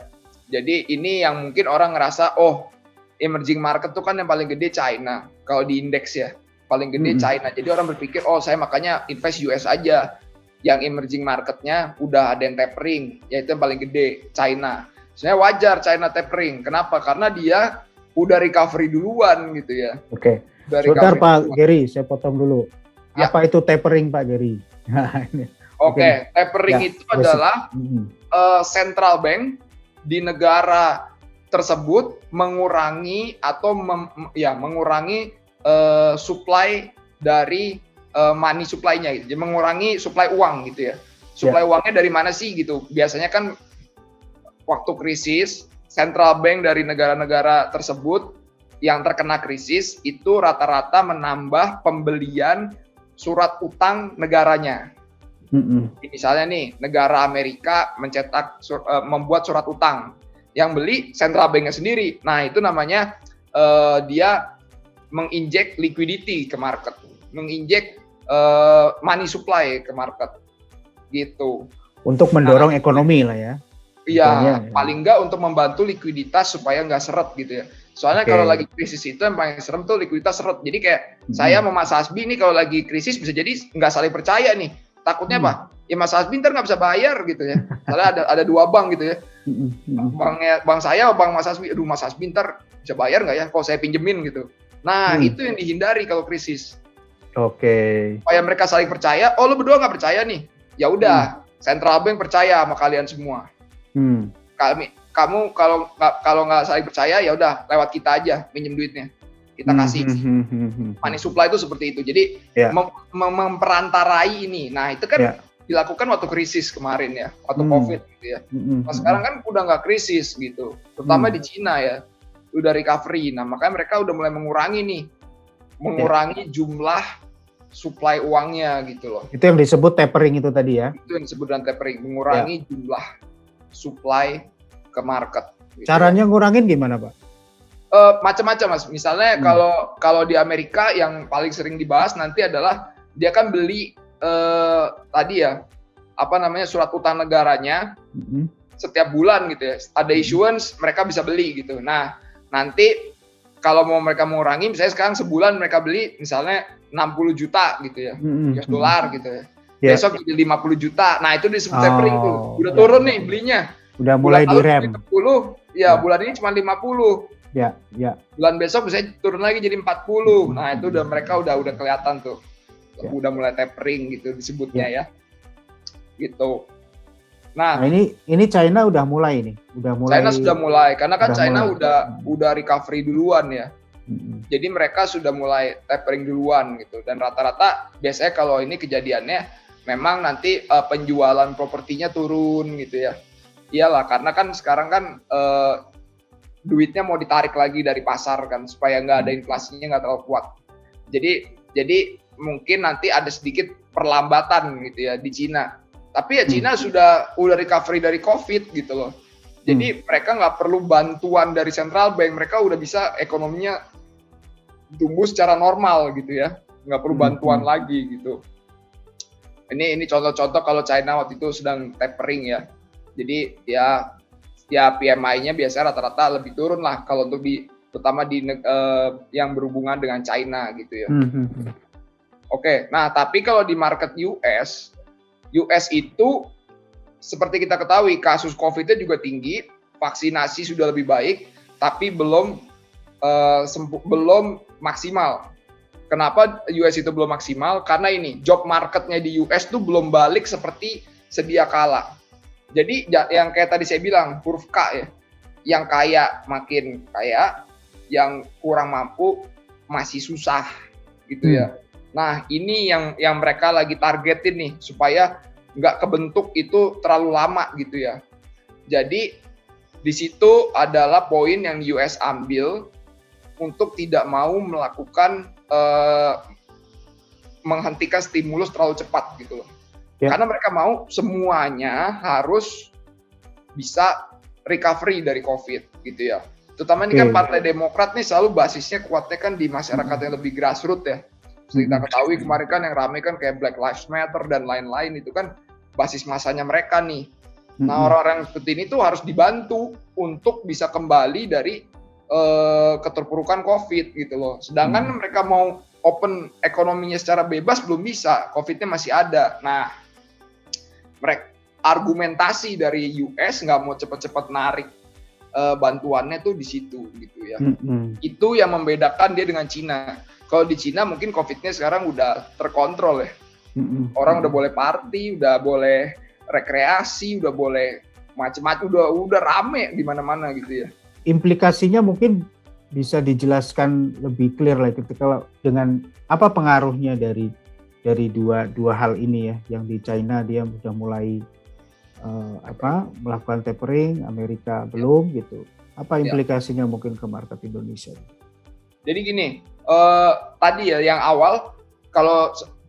Jadi ini yang mungkin orang ngerasa, oh emerging market tuh kan yang paling gede China. Kalau di indeks ya, paling gede China. Jadi orang berpikir, oh saya makanya invest US aja. Yang emerging market-nya udah ada yang tapering, yaitu yang paling gede China. Sebenarnya wajar China tapering. Kenapa? Karena dia udah recovery duluan gitu ya. Oke. Sebentar Pak Gary, saya potong dulu. Ya. Apa itu tapering Pak Gary? Oke, tapering itu adalah central bank di negara tersebut mengurangi atau mengurangi supply dari money supply-nya gitu. Jadi mengurangi supply uang gitu ya. Supply uangnya dari mana sih gitu. Biasanya kan waktu krisis, central bank dari negara-negara tersebut yang terkena krisis itu rata-rata menambah pembelian surat utang negaranya. Misalnya nih, negara Amerika membuat surat utang. Yang beli central bank-nya sendiri. Nah, itu namanya dia menginjek liquidity ke market. Menginjek money supply ke market. Gitu. Untuk mendorong ekonomi lah ya. Iya, paling enggak untuk membantu likuiditas supaya nggak seret gitu ya. Soalnya kalau lagi krisis itu yang paling serem tuh likuiditas seret. Jadi kayak saya sama Mas Hasbi nih kalau lagi krisis bisa jadi nggak saling percaya nih. Takutnya apa? Ya Mas Hasbi ntar nggak bisa bayar gitu ya. Soalnya ada dua bank gitu ya. Bank saya sama bank Mas Hasbi. Aduh Mas Hasbi ntar bisa bayar nggak ya kalau saya pinjemin gitu. Nah itu yang dihindari kalau krisis. Supaya mereka saling percaya. Oh lu berdua nggak percaya nih? Ya udah, central bank percaya sama kalian semua. Kamu kalau nggak saling percaya ya udah lewat kita aja minjem duitnya, kita kasih. Money supply itu seperti itu. Jadi memperantarai ini. Nah itu kan dilakukan waktu krisis kemarin ya, waktu COVID gitu ya. Nah sekarang kan udah nggak krisis gitu, terutama di Cina ya, udah recovery. Nah makanya mereka udah mulai mengurangi jumlah supply uangnya gitu loh. Itu yang disebut tapering itu tadi ya? Itu yang disebut dengan tapering, mengurangi jumlah supply ke market. Gitu. Caranya ngurangin gimana Pak? Macam-macam Mas. Misalnya kalau di Amerika yang paling sering dibahas nanti adalah dia kan beli tadi ya surat utang negaranya setiap bulan gitu ya. Ada issuance mereka bisa beli gitu. Nah nanti kalau mau mereka mengurangi, misalnya sekarang sebulan mereka beli misalnya 60 juta gitu ya, US dollar gitu ya. Besok jadi 50 juta. Nah, itu disebut tapering tuh. Udah turun nih belinya. Udah mulai direm. 10, bulan ini cuma 50. Bulan besok bisa turun lagi jadi 40. Nah, itu mereka udah kelihatan tuh. Udah mulai tapering gitu disebutnya ya. Gitu. Nah, ini China udah mulai nih. China sudah mulai karena kan China udah recovery duluan ya. Jadi mereka sudah mulai tapering duluan gitu, dan rata-rata biasanya kalau ini kejadiannya memang nanti penjualan propertinya turun gitu ya. Iyalah karena kan sekarang kan duitnya mau ditarik lagi dari pasar kan supaya nggak ada inflasinya nggak terlalu kuat. Jadi mungkin nanti ada sedikit perlambatan gitu ya di Cina. Tapi ya Cina udah recovery dari COVID gitu loh. Jadi mereka nggak perlu bantuan dari central bank, mereka udah bisa ekonominya tumbuh secara normal gitu ya, nggak perlu bantuan lagi gitu. Ini contoh-contoh kalau China waktu itu sedang tapering ya. Jadi ya PMI-nya biasanya rata-rata lebih turun lah kalau untuk terutama di yang berhubungan dengan China gitu ya. Oke, nah tapi kalau di market US itu seperti kita ketahui kasus COVID-nya juga tinggi, vaksinasi sudah lebih baik, tapi belum maksimal. Kenapa US itu belum maksimal? Karena ini job marketnya di US itu belum balik seperti sedia kala. Jadi yang kayak tadi saya bilang huruf K ya, yang kaya makin kaya, yang kurang mampu masih susah gitu ya. Nah ini yang mereka lagi targetin nih supaya nggak kebentuk itu terlalu lama gitu ya. Jadi di situ adalah poin yang US ambil untuk tidak mau melakukan menghentikan stimulus terlalu cepat gitu loh. Karena mereka mau semuanya harus bisa recovery dari COVID gitu ya. Terutama ini kan Partai Demokrat nih selalu basisnya kuatnya kan di masyarakat yang lebih grassroots ya. Kita ketahui kemarin kan yang ramai kan kayak Black Lives Matter dan lain-lain, itu kan basis masanya mereka nih. Nah, orang-orang seperti ini tuh harus dibantu untuk bisa kembali dari keterpurukan COVID gitu loh. Sedangkan mereka mau open ekonominya secara bebas belum bisa, COVID-nya masih ada. Nah, mereka argumentasi dari US nggak mau cepat-cepat narik bantuannya tuh di situ gitu ya. Itu yang membedakan dia dengan Cina. Kalau di Cina mungkin COVID-nya sekarang udah terkontrol ya. Orang udah boleh party, udah boleh rekreasi, udah boleh macam-macam, udah rame di mana-mana gitu ya. Implikasinya mungkin bisa dijelaskan lebih clear lagi kalau dengan apa pengaruhnya dari dua hal ini ya, yang di China dia udah mulai melakukan tapering, Amerika belum gitu. Apa implikasinya mungkin ke market Indonesia? Jadi gini, tadi ya yang awal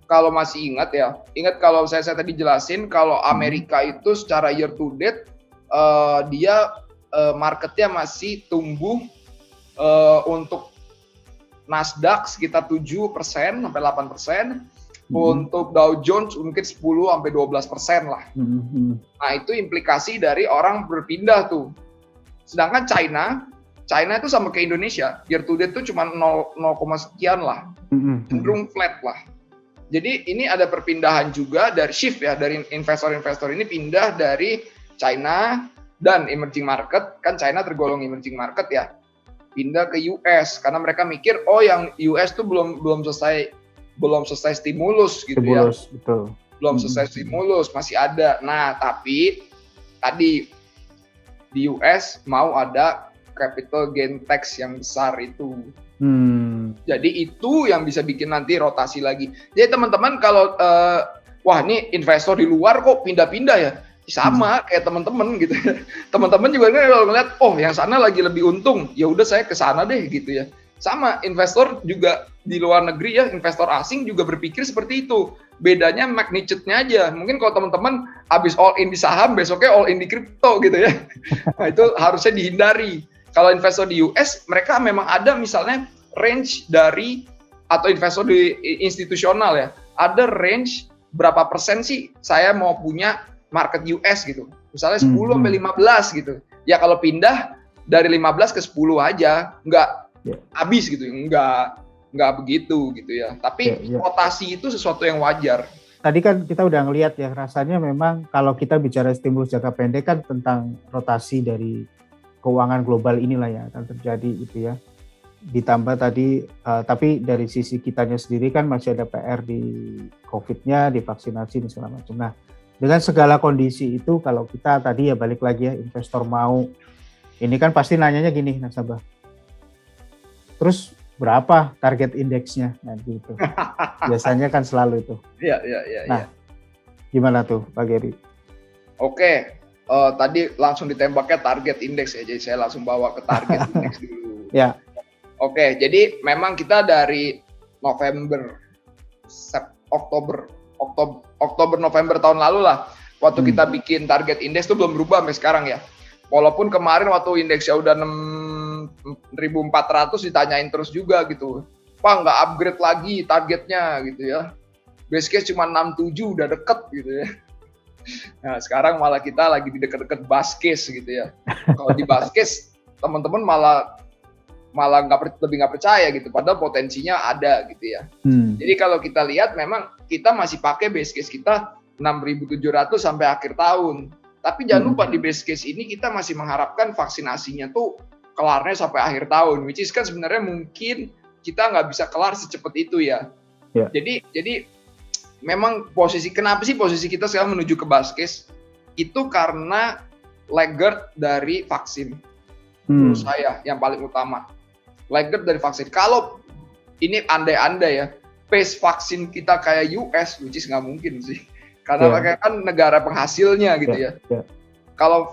kalau masih ingat kalau saya tadi jelasin kalau Amerika itu secara year to date dia marketnya masih tumbuh untuk Nasdaq sekitar 7% sampai 8%. Untuk Dow Jones mungkin 10-12% lah. Nah itu implikasi dari orang berpindah tuh. Sedangkan China itu sama kayak Indonesia, year to date tuh cuma 0, sekian lah, cenderung flat lah. Jadi ini ada perpindahan juga dari shift ya, dari investor-investor ini pindah dari China dan emerging market, kan China tergolong emerging market ya, pindah ke US karena mereka mikir yang US tuh belum selesai stimulus gitu ya. Betul. Belum selesai stimulus, masih ada. Nah, tapi tadi di US mau ada capital gain tax yang besar itu. Jadi itu yang bisa bikin nanti rotasi lagi. Jadi teman-teman kalau ini investor di luar kok pindah-pindah ya, sama kayak teman-teman gitu ya. Teman-teman juga kan kalau ngeliat yang sana lagi lebih untung, ya udah saya ke sana deh gitu ya. Sama investor juga di luar negeri ya, investor asing juga berpikir seperti itu. Bedanya magnitude-nya aja. Mungkin kalau teman-teman habis all in di saham, besoknya all in di kripto gitu ya. Nah itu harusnya dihindari. Kalau investor di US, mereka memang ada misalnya range dari, atau investor di institusional ya, ada range berapa persen sih saya mau punya market US gitu. Misalnya 10 sampai 15 gitu. Ya kalau pindah dari 15 ke 10 aja, nggak habis gitu, nggak begitu gitu ya. Tapi rotasi itu sesuatu yang wajar. Tadi kan kita udah ngelihat ya, rasanya memang kalau kita bicara stimulus jangka pendek kan tentang rotasi dari keuangan global inilah ya akan terjadi gitu ya. Ditambah tadi, tapi dari sisi kitanya sendiri kan masih ada PR di COVID-nya, di vaksinasi dan segala macam. Nah, dengan segala kondisi itu kalau kita tadi ya balik lagi ya, investor mau, ini kan pasti nanyanya gini nasabah. Terus berapa target indeksnya nanti itu? Biasanya kan selalu itu. Iya. Nah, gimana tuh Pak Geri? Oke, tadi langsung ditembaknya target indeks ya, jadi saya langsung bawa ke target indeks dulu. Ya. Oke, jadi memang kita dari November, Oktober, November tahun lalu lah, waktu kita bikin target indeks itu belum berubah sampai sekarang ya. Walaupun kemarin waktu indeksnya udah 6.400 ditanyain terus juga gitu. Pak nggak upgrade lagi targetnya gitu ya. Base case cuma 67 udah deket gitu ya. Nah sekarang malah kita lagi di deket-deket base case gitu ya. Kalau di base case teman-teman malah lebih nggak percaya gitu. Padahal potensinya ada gitu ya. Jadi kalau kita lihat memang kita masih pakai base case kita 6.700 sampai akhir tahun. Tapi jangan lupa di base case ini kita masih mengharapkan vaksinasinya tuh kelarnya sampai akhir tahun. Which is kan sebenarnya mungkin kita nggak bisa kelar secepat itu ya. Jadi memang kenapa sih posisi kita sekarang menuju ke base case? Itu karena laggard dari vaksin. Menurut saya yang paling utama. Laggard dari vaksin. Kalau ini andai-andai ya, pace vaksin kita kayak US, which is nggak mungkin sih. Karena mereka kan negara penghasilnya gitu ya. Kalau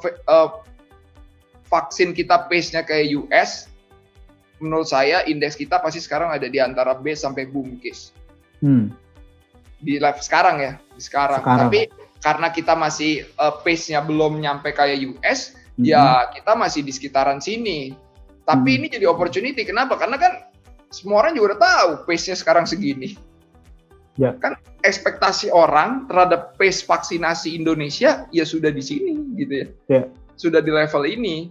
vaksin kita pace-nya kayak US, menurut saya indeks kita pasti sekarang ada di antara base sampai boom case. Di level sekarang ya, sekarang. Tapi karena kita masih pace-nya belum nyampe kayak US, ya kita masih di sekitaran sini. Tapi ini jadi opportunity. Kenapa? Karena kan semua orang juga udah tahu pace-nya sekarang segini. Ya. Kan ekspektasi orang terhadap pace vaksinasi Indonesia ya sudah di sini gitu ya. Sudah di level ini.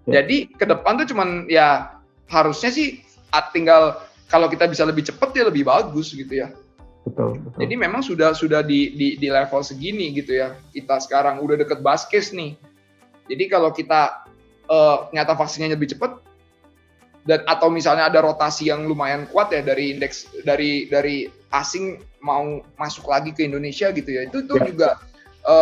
Jadi ke depan tuh cuman ya harusnya sih tinggal kalau kita bisa lebih cepat ya lebih bagus gitu ya. Betul. Jadi memang sudah di level segini gitu ya. Kita sekarang udah deket Baskes nih. Jadi kalau kita nyata vaksinnya lebih cepat dan atau misalnya ada rotasi yang lumayan kuat ya dari indeks dari asing mau masuk lagi ke Indonesia gitu ya. Itu juga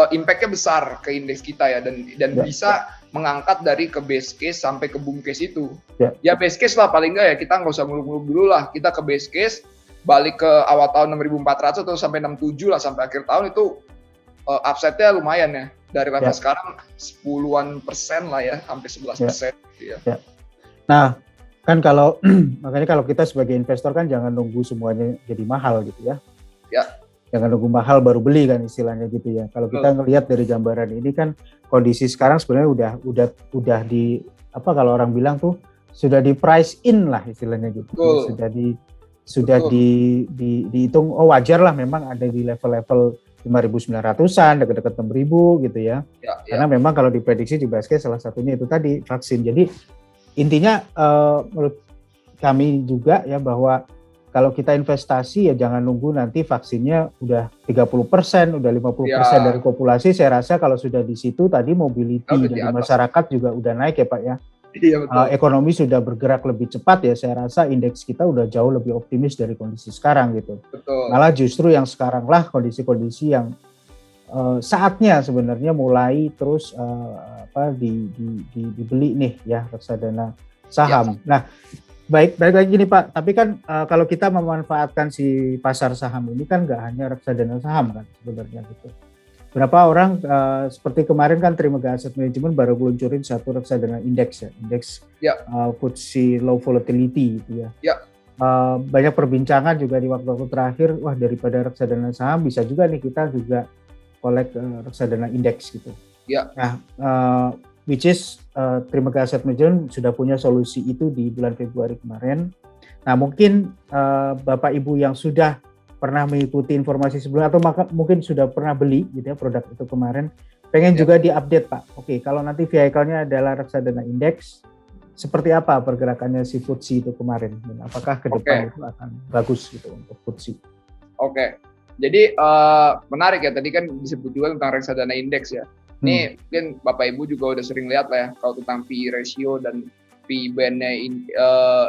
impact-nya besar ke indeks kita ya dan bisa mengangkat dari ke base case sampai ke boom case itu. Ya base case lah paling enggak ya kita nggak usah muluk-muluk dulu lah. Kita ke base case balik ke awal tahun 6.400 atau sampai 67 lah sampai akhir tahun itu upside-nya lumayan ya. Dari level sekarang 10-an% lah ya, sampai 11% gitu ya. Nah, kan makanya kalau kita sebagai investor kan jangan nunggu semuanya jadi mahal gitu ya. Jangan nunggu mahal baru beli kan istilahnya gitu ya. Kalau kita ngelihat dari gambaran ini kan kondisi sekarang sebenarnya udah di kalau orang bilang tuh sudah di price in lah istilahnya gitu. Sudah dihitung wajar lah memang ada di level-level 5.900-an, dekat-dekat 6.000 gitu ya. Karena memang kalau diprediksi di basket salah satunya itu tadi vaksin. Jadi intinya menurut kami juga ya bahwa kalau kita investasi ya jangan nunggu nanti vaksinnya udah 30%, udah 50% dari populasi. Saya rasa kalau sudah di situ tadi mobility dari masyarakat juga udah naik ya Pak ya. Ekonomi sudah bergerak lebih cepat ya, saya rasa indeks kita udah jauh lebih optimis dari kondisi sekarang gitu. Malah justru yang sekarang lah kondisi-kondisi yang saatnya sebenarnya mulai terus dibeli nih ya reksadana saham. Nah, baik lagi gini Pak, tapi kan kalau kita memanfaatkan si pasar saham ini kan nggak hanya reksadana saham kan sebenarnya gitu. Berapa orang seperti kemarin kan Trimegah Asset Management baru meluncurin satu reksadana indeks ya, indeks FTSE Low Volatility gitu ya. Banyak perbincangan juga di waktu-waktu terakhir, wah daripada reksadana saham bisa juga nih kita juga kolek reksadana indeks gitu. Nah, which is Trimegah Asset Management sudah punya solusi itu di bulan Februari kemarin. Nah mungkin Bapak Ibu yang sudah pernah mengikuti informasi sebelumnya atau mungkin sudah pernah beli gitu ya produk itu kemarin, pengen juga diupdate Pak. Oke, kalau nanti vehicle-nya adalah reksadana indeks, seperti apa pergerakannya si FTSE itu kemarin? Dan apakah ke depan itu akan bagus gitu untuk FTSE? Jadi menarik ya, tadi kan disebut juga tentang reksadana indeks ya. Ini mungkin Bapak Ibu juga udah sering lihat lah ya, kalau tentang PE ratio dan PE band-nya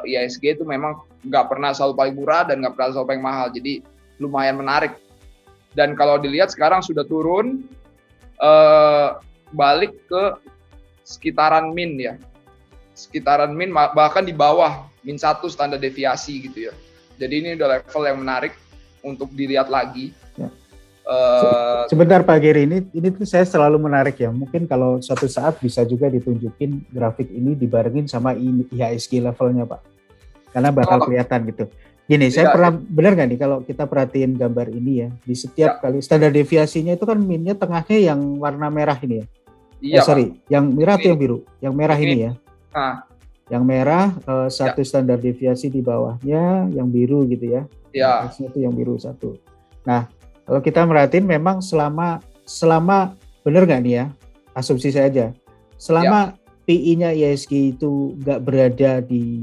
IHSG itu memang nggak pernah selalu paling murah dan nggak pernah selalu paling mahal. Jadi lumayan menarik. Dan kalau dilihat sekarang sudah turun balik ke sekitaran min ya. Sekitaran min bahkan di bawah min 1 standar deviasi gitu ya. Jadi ini udah level yang menarik untuk dilihat lagi. Sebentar Pak Geri, ini tuh saya selalu menarik ya. Mungkin kalau suatu saat bisa juga ditunjukin grafik ini dibarengin sama IHSG levelnya Pak. Karena bakal kelihatan gitu. Gini, saya pernah benar nggak nih kalau kita perhatiin gambar ini ya, di setiap kali standar deviasinya itu kan minnya tengahnya yang warna merah ini ya. Yang merah atau yang biru? Yang merah ini ya. Yang merah satu standar deviasi di bawahnya, yang biru gitu ya. Itu yang biru satu. Nah, kalau kita merhatiin memang selama benar nggak nih ya, asumsi saya aja, selama PI-nya IHSG itu nggak berada di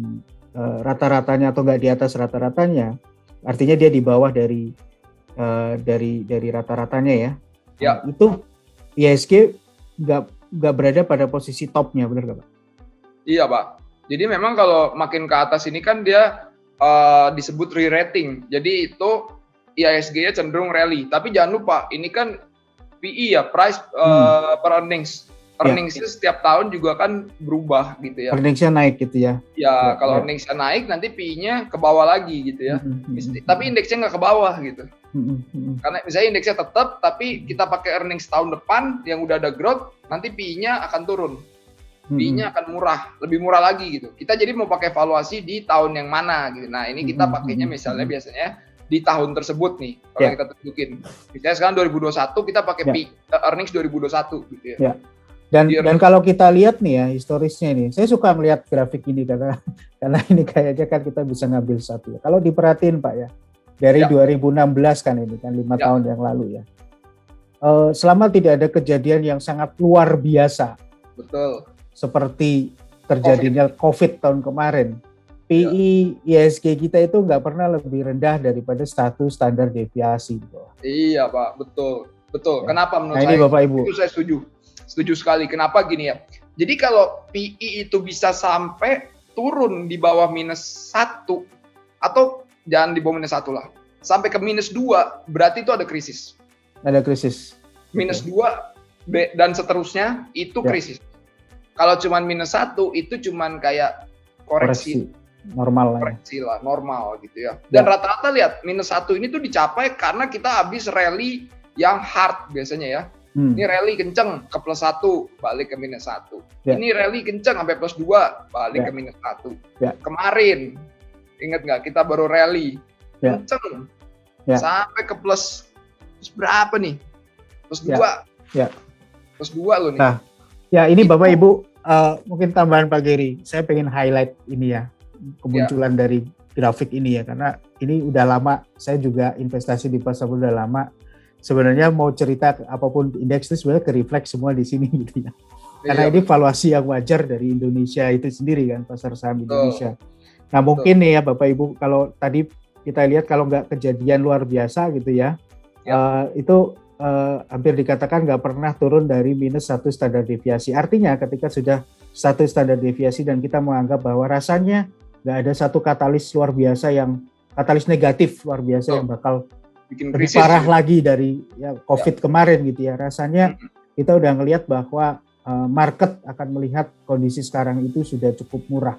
rata-ratanya atau nggak di atas rata-ratanya, artinya dia di bawah dari rata-ratanya ya. Itu IHSG nggak berada pada posisi topnya, benar nggak Pak? Iya Pak. Jadi memang kalau makin ke atas ini kan dia disebut re-rating. Jadi itu IHSG-nya cenderung rally. Tapi jangan lupa ini kan PE ya, price per earnings. earnings-nya setiap tahun juga kan berubah gitu ya. Earnings-nya naik gitu ya. Ya, kalau earnings-nya naik nanti PI-nya ke bawah lagi gitu ya. Tapi indeksnya nggak ke bawah gitu. Karena misalnya indeksnya tetap, tapi kita pakai earnings tahun depan yang udah ada growth, nanti PI-nya akan turun. PI-nya akan murah, lebih murah lagi gitu. Kita jadi mau pakai valuasi di tahun yang mana gitu. Nah, ini kita pakainya misalnya biasanya di tahun tersebut nih, kalau kita tunjukin. Misalnya sekarang 2021 kita pakai PI, earnings 2021 gitu ya. Dan kalau kita lihat nih ya historisnya ini, saya suka melihat grafik ini karena ini kayaknya kan kita bisa ngambil satu ya. Kalau diperhatiin Pak ya, dari 2016 kan ini kan 5 tahun yang lalu ya. Selama tidak ada kejadian yang sangat luar biasa. Betul. Seperti terjadinya COVID tahun kemarin, PI IHSG kita itu nggak pernah lebih rendah daripada status standar deviasi. Iya Pak, betul. Ya. Kenapa menurut saya? Ini Bapak Ibu. Itu saya setuju sekali. Kenapa gini ya? Jadi kalau PI itu bisa sampai turun di bawah -1 atau jangan di bawah -1 lah, sampai ke -2, berarti itu ada krisis. Ada krisis. -2 dan seterusnya itu krisis. Kalau cuman -1 itu cuman kayak koreksi normal lah. Koreksi lah, normal gitu ya. Dan rata-rata lihat -1 ini tuh dicapai karena kita habis rally yang hard biasanya ya. Ini rally kenceng ke +1, balik ke -1. Ini rally kenceng sampai +2, balik ke -1. Kemarin, ingat nggak kita baru rally kenceng sampai ke plus berapa nih? +2. +2 loh nih. Nah, ya ini Bapak Ibu, mungkin tambahan Pak Geri, saya pengen highlight ini ya, kemunculan dari grafik ini ya, karena ini udah lama, saya juga investasi di pasar udah lama. Sebenarnya mau cerita apapun indeks itu sebenarnya ke-reflect semua di sini gitu ya. Karena ini valuasi yang wajar dari Indonesia itu sendiri kan, pasar saham Indonesia. Nah mungkin nih ya Bapak Ibu, kalau tadi kita lihat kalau nggak kejadian luar biasa gitu ya, itu hampir dikatakan nggak pernah turun dari -1 standar deviasi. Artinya ketika sudah 1 standar deviasi dan kita menganggap bahwa rasanya nggak ada satu katalis luar biasa katalis negatif luar biasa yang bakal lebih parah lagi dari COVID kemarin gitu ya. Rasanya kita udah ngelihat bahwa market akan melihat kondisi sekarang itu sudah cukup murah.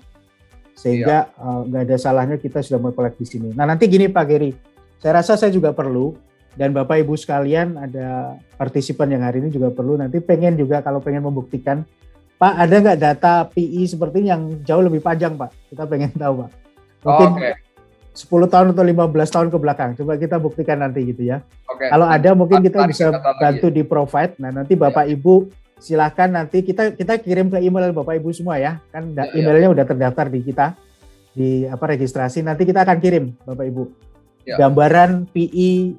Sehingga nggak ada salahnya kita sudah mulai collect di sini. Nah nanti gini Pak Geri, saya rasa saya juga perlu, dan Bapak Ibu sekalian ada partisipan yang hari ini juga perlu, nanti pengen juga kalau pengen membuktikan, Pak ada nggak data PI seperti ini yang jauh lebih panjang Pak? Kita pengen tahu Pak. Mungkin 10 tahun atau 15 tahun ke belakang, coba kita buktikan nanti gitu ya. Kalau ada mungkin kita bisa bantu di provide. Nah nanti Bapak Ibu silahkan nanti kita kirim ke email Bapak Ibu semua ya, kan emailnya udah terdaftar di kita di registrasi. Nanti kita akan kirim Bapak Ibu gambaran PI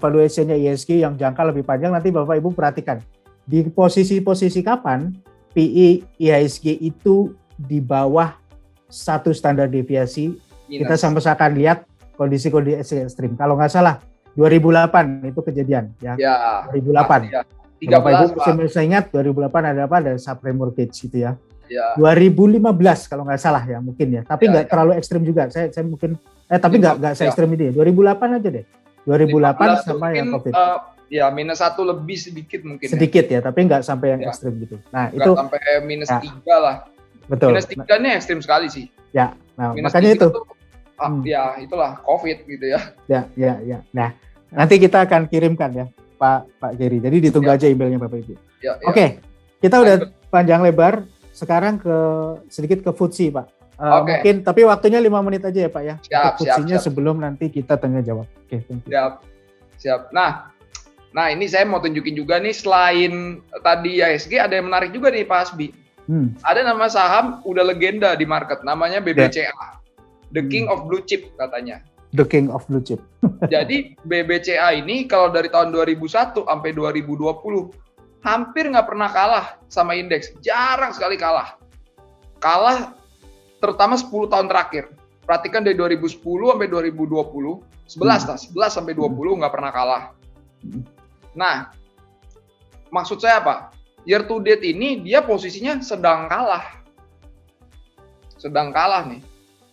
valuation-nya IHSG yang jangka lebih panjang. Nanti Bapak Ibu perhatikan di posisi kapan PI IHSG itu di bawah 1 standar deviasi. Kita sama-sama akan lihat kondisi-kondisi ekstrim. Kalau nggak salah 2008 itu kejadian ya. 2008. Ya. 13, Bapak Ibu masih ingat 2008 ada apa? Ada subprime mortgage gitu ya. 2015 kalau nggak salah ya mungkin ya. Tapi nggak terlalu ekstrim juga. Saya mungkin tapi nggak se ekstrim ini. 2008 aja deh. 2008 sama yang COVID. -1 lebih sedikit mungkin. Sedikit ya, tapi nggak sampai yang ekstrim gitu. Nah, itu sampai -3 lah. Betul. -3 ini ekstrim sekali sih. Ya. Nah, makanya itu. Ya, itulah COVID gitu ya. Ya. Nah, nanti kita akan kirimkan ya, Pak Geri. Jadi ditunggu aja emailnya Bapak Ibu. Oke. Kita udah panjang lebar. Sekarang sedikit ke FTSE, Pak. Mungkin tapi waktunya 5 menit aja ya Pak ya. Siap. Sebelum nanti kita tanya jawab. Oke, thank you. Siap. Nah ini saya mau tunjukin juga nih, selain tadi IHSG ada yang menarik juga nih Pak Hasbi. Ada nama saham udah legenda di market, namanya BBCA. The King of Blue Chip katanya. The King of Blue Chip. Jadi BBCA ini kalau dari tahun 2001 sampai 2020 hampir nggak pernah kalah sama indeks. Jarang sekali kalah. Kalah terutama 10 tahun terakhir. Perhatikan dari 2010 sampai 2020, 11 sampai 20 nggak pernah kalah. Nah, maksud saya apa? Year to date ini dia posisinya sedang kalah. Sedang kalah nih.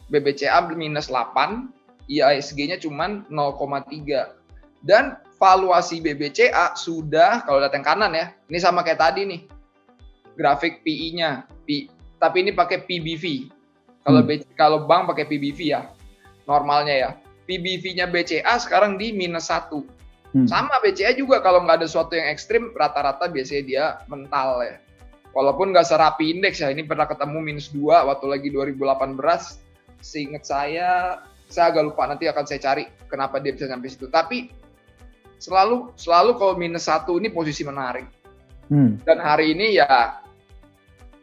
BBCA -8, IHSG-nya cuma 0,3. Dan valuasi BBCA sudah, kalau lihat yang kanan ya, ini sama kayak tadi nih. grafik PI-nya, tapi ini pakai PBV. Kalau bank pakai PBV ya, normalnya ya. PBV-nya BCA sekarang di -1. Sama BCA juga kalau nggak ada sesuatu yang ekstrim, rata-rata biasanya dia mental ya. Walaupun nggak serapi indeks ya, ini pernah ketemu -2 waktu lagi 2018. Seingat saya agak lupa, nanti akan saya cari kenapa dia bisa sampai situ. Tapi selalu kalau -1 ini posisi menarik. Dan hari ini ya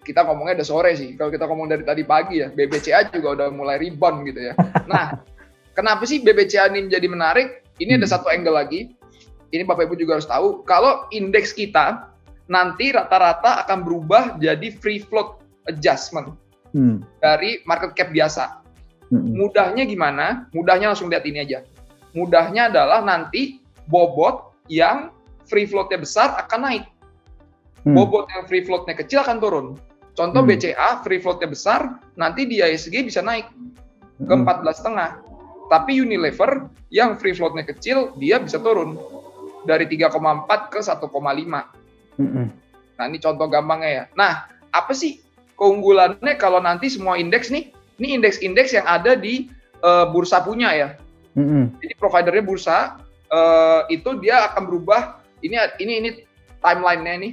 kita ngomongnya udah sore sih. Kalau kita ngomong dari tadi pagi ya, BBCA juga udah mulai rebound gitu ya. Nah, kenapa sih BBCA ini menjadi menarik? Ini ada satu angle lagi. Ini Bapak Ibu juga harus tahu, kalau indeks kita nanti rata-rata akan berubah jadi free float adjustment dari market cap biasa. Mudahnya gimana? Mudahnya langsung lihat ini aja. Mudahnya adalah nanti bobot yang free float-nya besar akan naik. Bobot yang free float-nya kecil akan turun. Contoh BCA free float-nya besar, nanti di ISG bisa naik ke 14,5. Tapi Unilever yang free float-nya kecil, dia bisa turun dari 3,4 ke 1,5. Nah, ini contoh gampangnya ya. Nah, apa sih keunggulannya kalau nanti semua indeks nih, ini indeks-indeks yang ada di bursa punya ya. Jadi providernya bursa, itu dia akan berubah. Ini timeline-nya nih.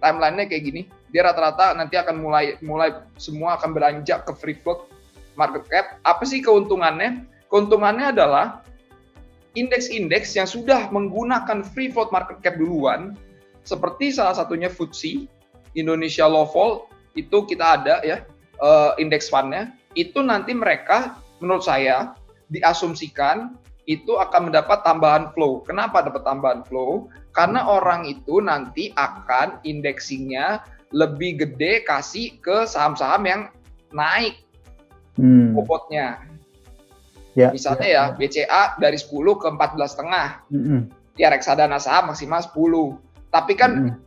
Timeline-nya kayak gini. Dia rata-rata nanti akan mulai semua akan beranjak ke free float market cap. Apa sih keuntungannya? Keuntungannya adalah indeks-indeks yang sudah menggunakan free float market cap duluan, seperti salah satunya FTSE, Indonesia Low Vol, itu kita ada ya, indeks fund-nya, itu nanti mereka, menurut saya, diasumsikan itu akan mendapat tambahan flow. Kenapa dapat tambahan flow? Karena orang itu nanti akan indeksingnya lebih gede kasih ke saham-saham yang naik bobotnya. Misalnya ya BCA dari 10 ke 14,5. Ya reksadana saham maksimal 10. Tapi kan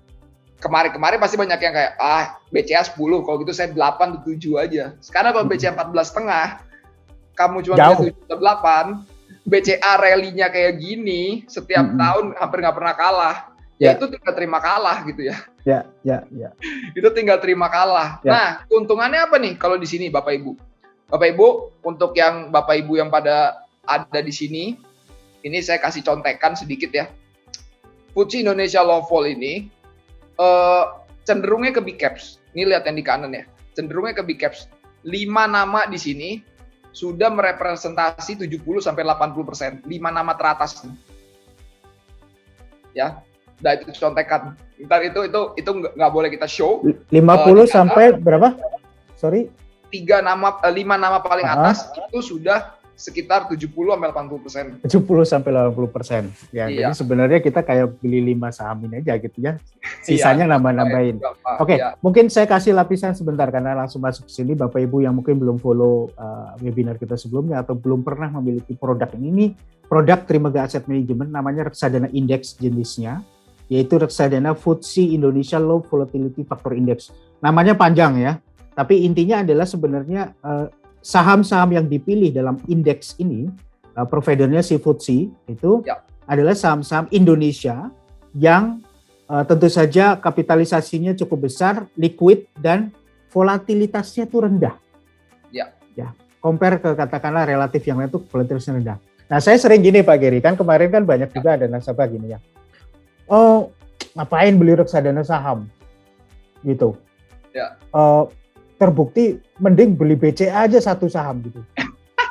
kemarin pasti banyak yang kayak BCA 10, kalau gitu saya 8 atau 7 aja. Sekarang kalau BCA 14,5, kamu cuma bisa 7 atau 8, BCA rally-nya kayak gini setiap tahun hampir nggak pernah kalah. Ya itu tinggal terima kalah gitu ya. Itu tinggal terima kalah. Nah, keuntungannya apa nih kalau di sini Bapak Ibu? Bapak Ibu, untuk yang Bapak Ibu yang pada ada di sini, ini saya kasih contekan sedikit ya. FTSE Indonesia Low Vol ini cenderungnya ke big caps. Ini lihat yang di kanan ya. Cenderungnya ke big caps. 5 nama di sini sudah merepresentasi 70-80%. 5 nama teratas nih. Ya. Nah, itu contekan. Ntar itu nggak boleh kita show. 50 sampai berapa? Sorry. 5 nama paling atas itu sudah sekitar 70-80%. 70-80%. Ya, jadi sebenarnya kita kayak beli 5 saham ini aja gitu ya. Sisanya nambah-nambahin. Oke, mungkin saya kasih lapisan sebentar karena langsung masuk ke sini Bapak Ibu yang mungkin belum follow webinar kita sebelumnya atau belum pernah memiliki produk ini produk Trimega Asset Management, namanya reksadana indeks jenisnya, yaitu reksadana FTSE Indonesia Low Volatility Factor Index. Namanya panjang ya. Tapi intinya adalah sebenarnya saham-saham yang dipilih dalam indeks ini, providernya si FTSE itu adalah saham-saham Indonesia yang tentu saja kapitalisasinya cukup besar, liquid, dan volatilitasnya itu rendah. Ya, compare ke katakanlah relatif yang lain itu volatilitasnya rendah. Nah, saya sering gini Pak Geri, kan kemarin kan banyak juga ada nasabah gini ya. Oh, ngapain beli reksadana saham? Gitu. Terbukti mending beli BCA aja satu saham gitu.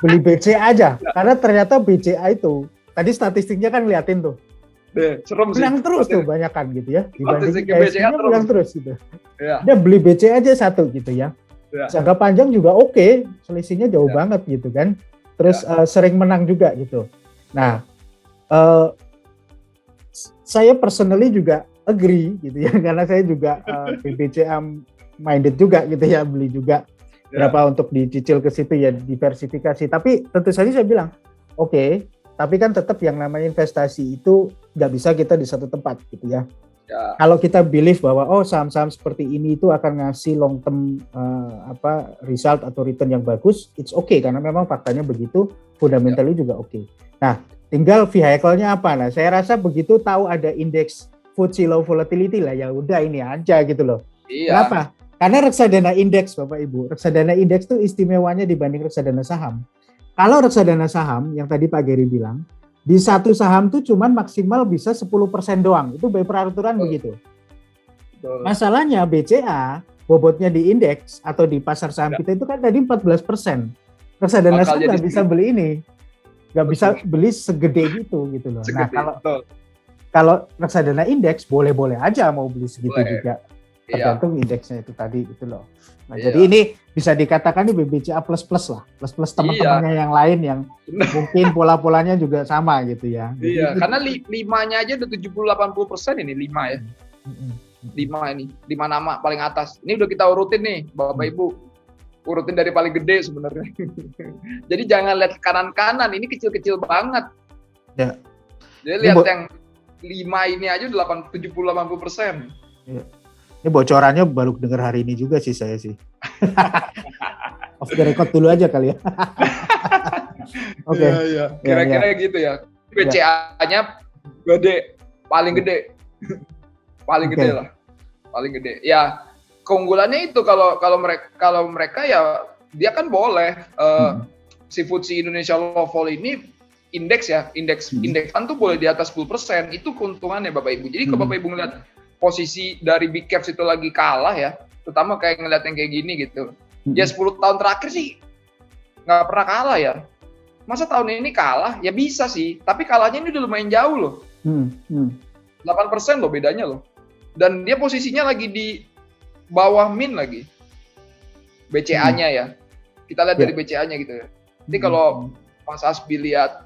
Beli BCA aja karena ternyata BCA itu tadi statistiknya kan liatin tuh. Serem sih. Bilang terus tuh banyak kan gitu ya. Dibanding BCA bilang terus gitu. Dia beli BCA aja satu gitu ya. Jangka panjang juga oke, selisihnya jauh banget gitu kan. Terus sering menang juga gitu. Nah, saya personally juga agree gitu ya karena saya juga BCA minded juga gitu ya, beli juga berapa untuk dicicil ke situ ya, diversifikasi. Tapi tentu saja saya bilang oke, tapi kan tetap yang namanya investasi itu nggak bisa kita di satu tempat gitu ya. Kalau kita believe bahwa saham-saham seperti ini itu akan ngasih long term result atau return yang bagus, it's okay karena memang faktanya begitu, fundamentalnya juga oke. Nah, tinggal vehicle-nya apa? Nah, saya rasa begitu tahu ada indeks FTSE Low Volatility lah, ya udah ini aja gitu loh. Iya. Kenapa? Karena reksadana indeks, Bapak Ibu. Reksadana indeks itu istimewanya dibanding reksadana saham. Kalau reksadana saham, yang tadi Pak Gary bilang, di satu saham tuh cuman maksimal bisa 10% doang. Itu by peraturan begitu. Betul. Masalahnya BCA, bobotnya di indeks atau di pasar saham kita itu kan tadi 14%. Reksadana saham nggak bisa beli ini. Nggak bisa beli segede gitu loh. Segede, nah kalau reksadana indeks boleh-boleh aja mau beli segitu juga. Tergantung indeksnya itu tadi gitu loh. Nah, jadi ini bisa dikatakan ini BBCA plus lah, plus teman-temannya yang lain yang mungkin pola-polanya juga sama gitu ya. Jadi iya, karena 5-nya aja udah 70-80% ini 5 ya. 5 nama paling atas. Ini udah kita urutin nih, Bapak Ibu. Urutin dari paling gede sebenarnya. Jadi jangan lihat kanan-kanan, ini kecil-kecil banget. Ya. Jadi lihat yang 5 ini aja udah 70-80%. Ya. Ini bocorannya baru dengar hari ini juga sih saya sih. Off the record dulu aja kali ya. Oke. Iya. Kira-kira gitu ya. BCA-nya gede, paling gede. Paling gede lah. Paling gede. Ya, keunggulannya itu kalau mereka ya dia kan boleh si FTSE Indonesia Low Vol ini indeksan tuh boleh di atas 10%. Itu keuntungannya Bapak Ibu. Jadi kalau Bapak Ibu ngeliat posisi dari big caps itu lagi kalah ya, terutama kayak ngeliat yang kayak gini gitu. Ya 10 tahun terakhir sih nggak pernah kalah ya. Masa tahun ini kalah? Ya bisa sih, tapi kalahnya ini udah lumayan jauh loh. 8% loh bedanya loh. Dan dia posisinya lagi di bawah min lagi. BCA-nya ya. Kita lihat dari BCA-nya gitu ya. Nanti kalau Mas Asbi lihat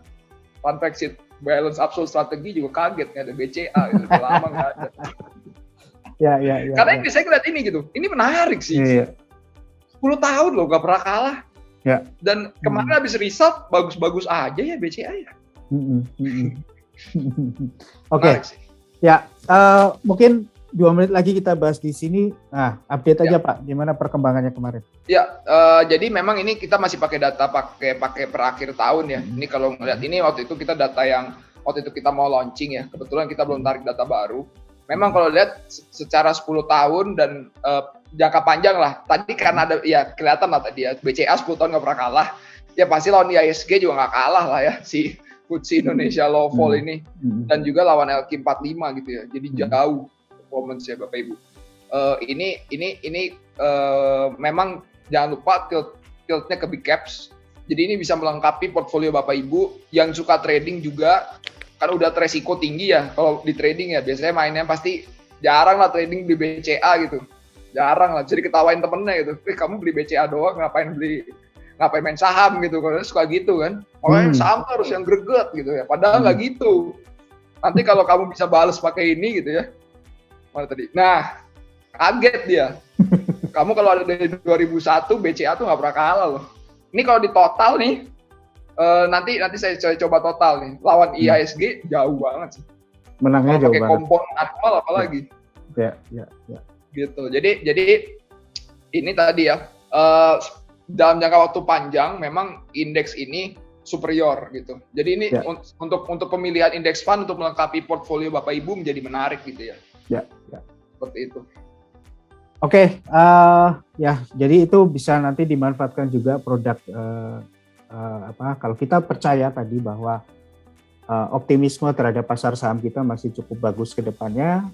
fund fact sheet balance absolute strategi juga kaget nggak ada BCA gitu. Lama nggak ada. Ya. Karena ini saya lihat ini gitu. Ini menarik sih. 10 tahun loh nggak pernah kalah. Ya. Dan kemarin habis result bagus-bagus aja ya BCA ya. Oke. Ya, mungkin 2 menit lagi kita bahas di sini. Nah, update aja Pak, gimana perkembangannya kemarin? Ya, jadi memang ini kita masih pakai data pakai per akhir tahun ya. Ini kalau ngeliat ini waktu itu kita data yang waktu itu kita mau launching ya. Kebetulan kita belum tarik data baru. Memang kalau lihat secara 10 tahun dan jangka panjang lah. Tadi karena ada ya kelihatan lah tadi ya BCA 10 tahun nggak pernah kalah. Ya pasti lawan IHSG juga nggak kalah lah ya si FTSE Indonesia Low Vol ini dan juga lawan LQ45 gitu ya. Jadi jauh performance ya Bapak Ibu. Ini memang jangan lupa tiltnya ke big caps. Jadi ini bisa melengkapi portfolio Bapak Ibu yang suka trading juga. Kan udah resiko tinggi ya kalau di trading ya. Biasanya mainnya pasti jarang lah trading di BCA gitu. Jarang lah. Jadi ketawain temennya gitu. Kamu beli BCA doang ngapain main saham gitu. Karena suka gitu kan. Makanya saham harus yang greget gitu ya. Padahal nggak gitu. Nanti kalau kamu bisa balas pakai ini gitu ya. Mana tadi? Nah, kaget dia. Kamu kalau ada dari 2001 BCA tuh nggak pernah kalah loh. Ini kalau di total nih, nanti saya coba total nih. Lawan IHSG jauh banget sih. Menangnya jauh banget. Pakai kompon anual apalagi. Ya. Gitu. Jadi ini tadi ya. Dalam jangka waktu panjang memang indeks ini superior gitu. Jadi ini untuk pemilihan indeks fund untuk melengkapi portfolio Bapak Ibu menjadi menarik gitu ya. Ya. Seperti itu. Oke, ya jadi itu bisa nanti dimanfaatkan juga produk kalau kita percaya tadi bahwa optimisme terhadap pasar saham kita masih cukup bagus ke depannya.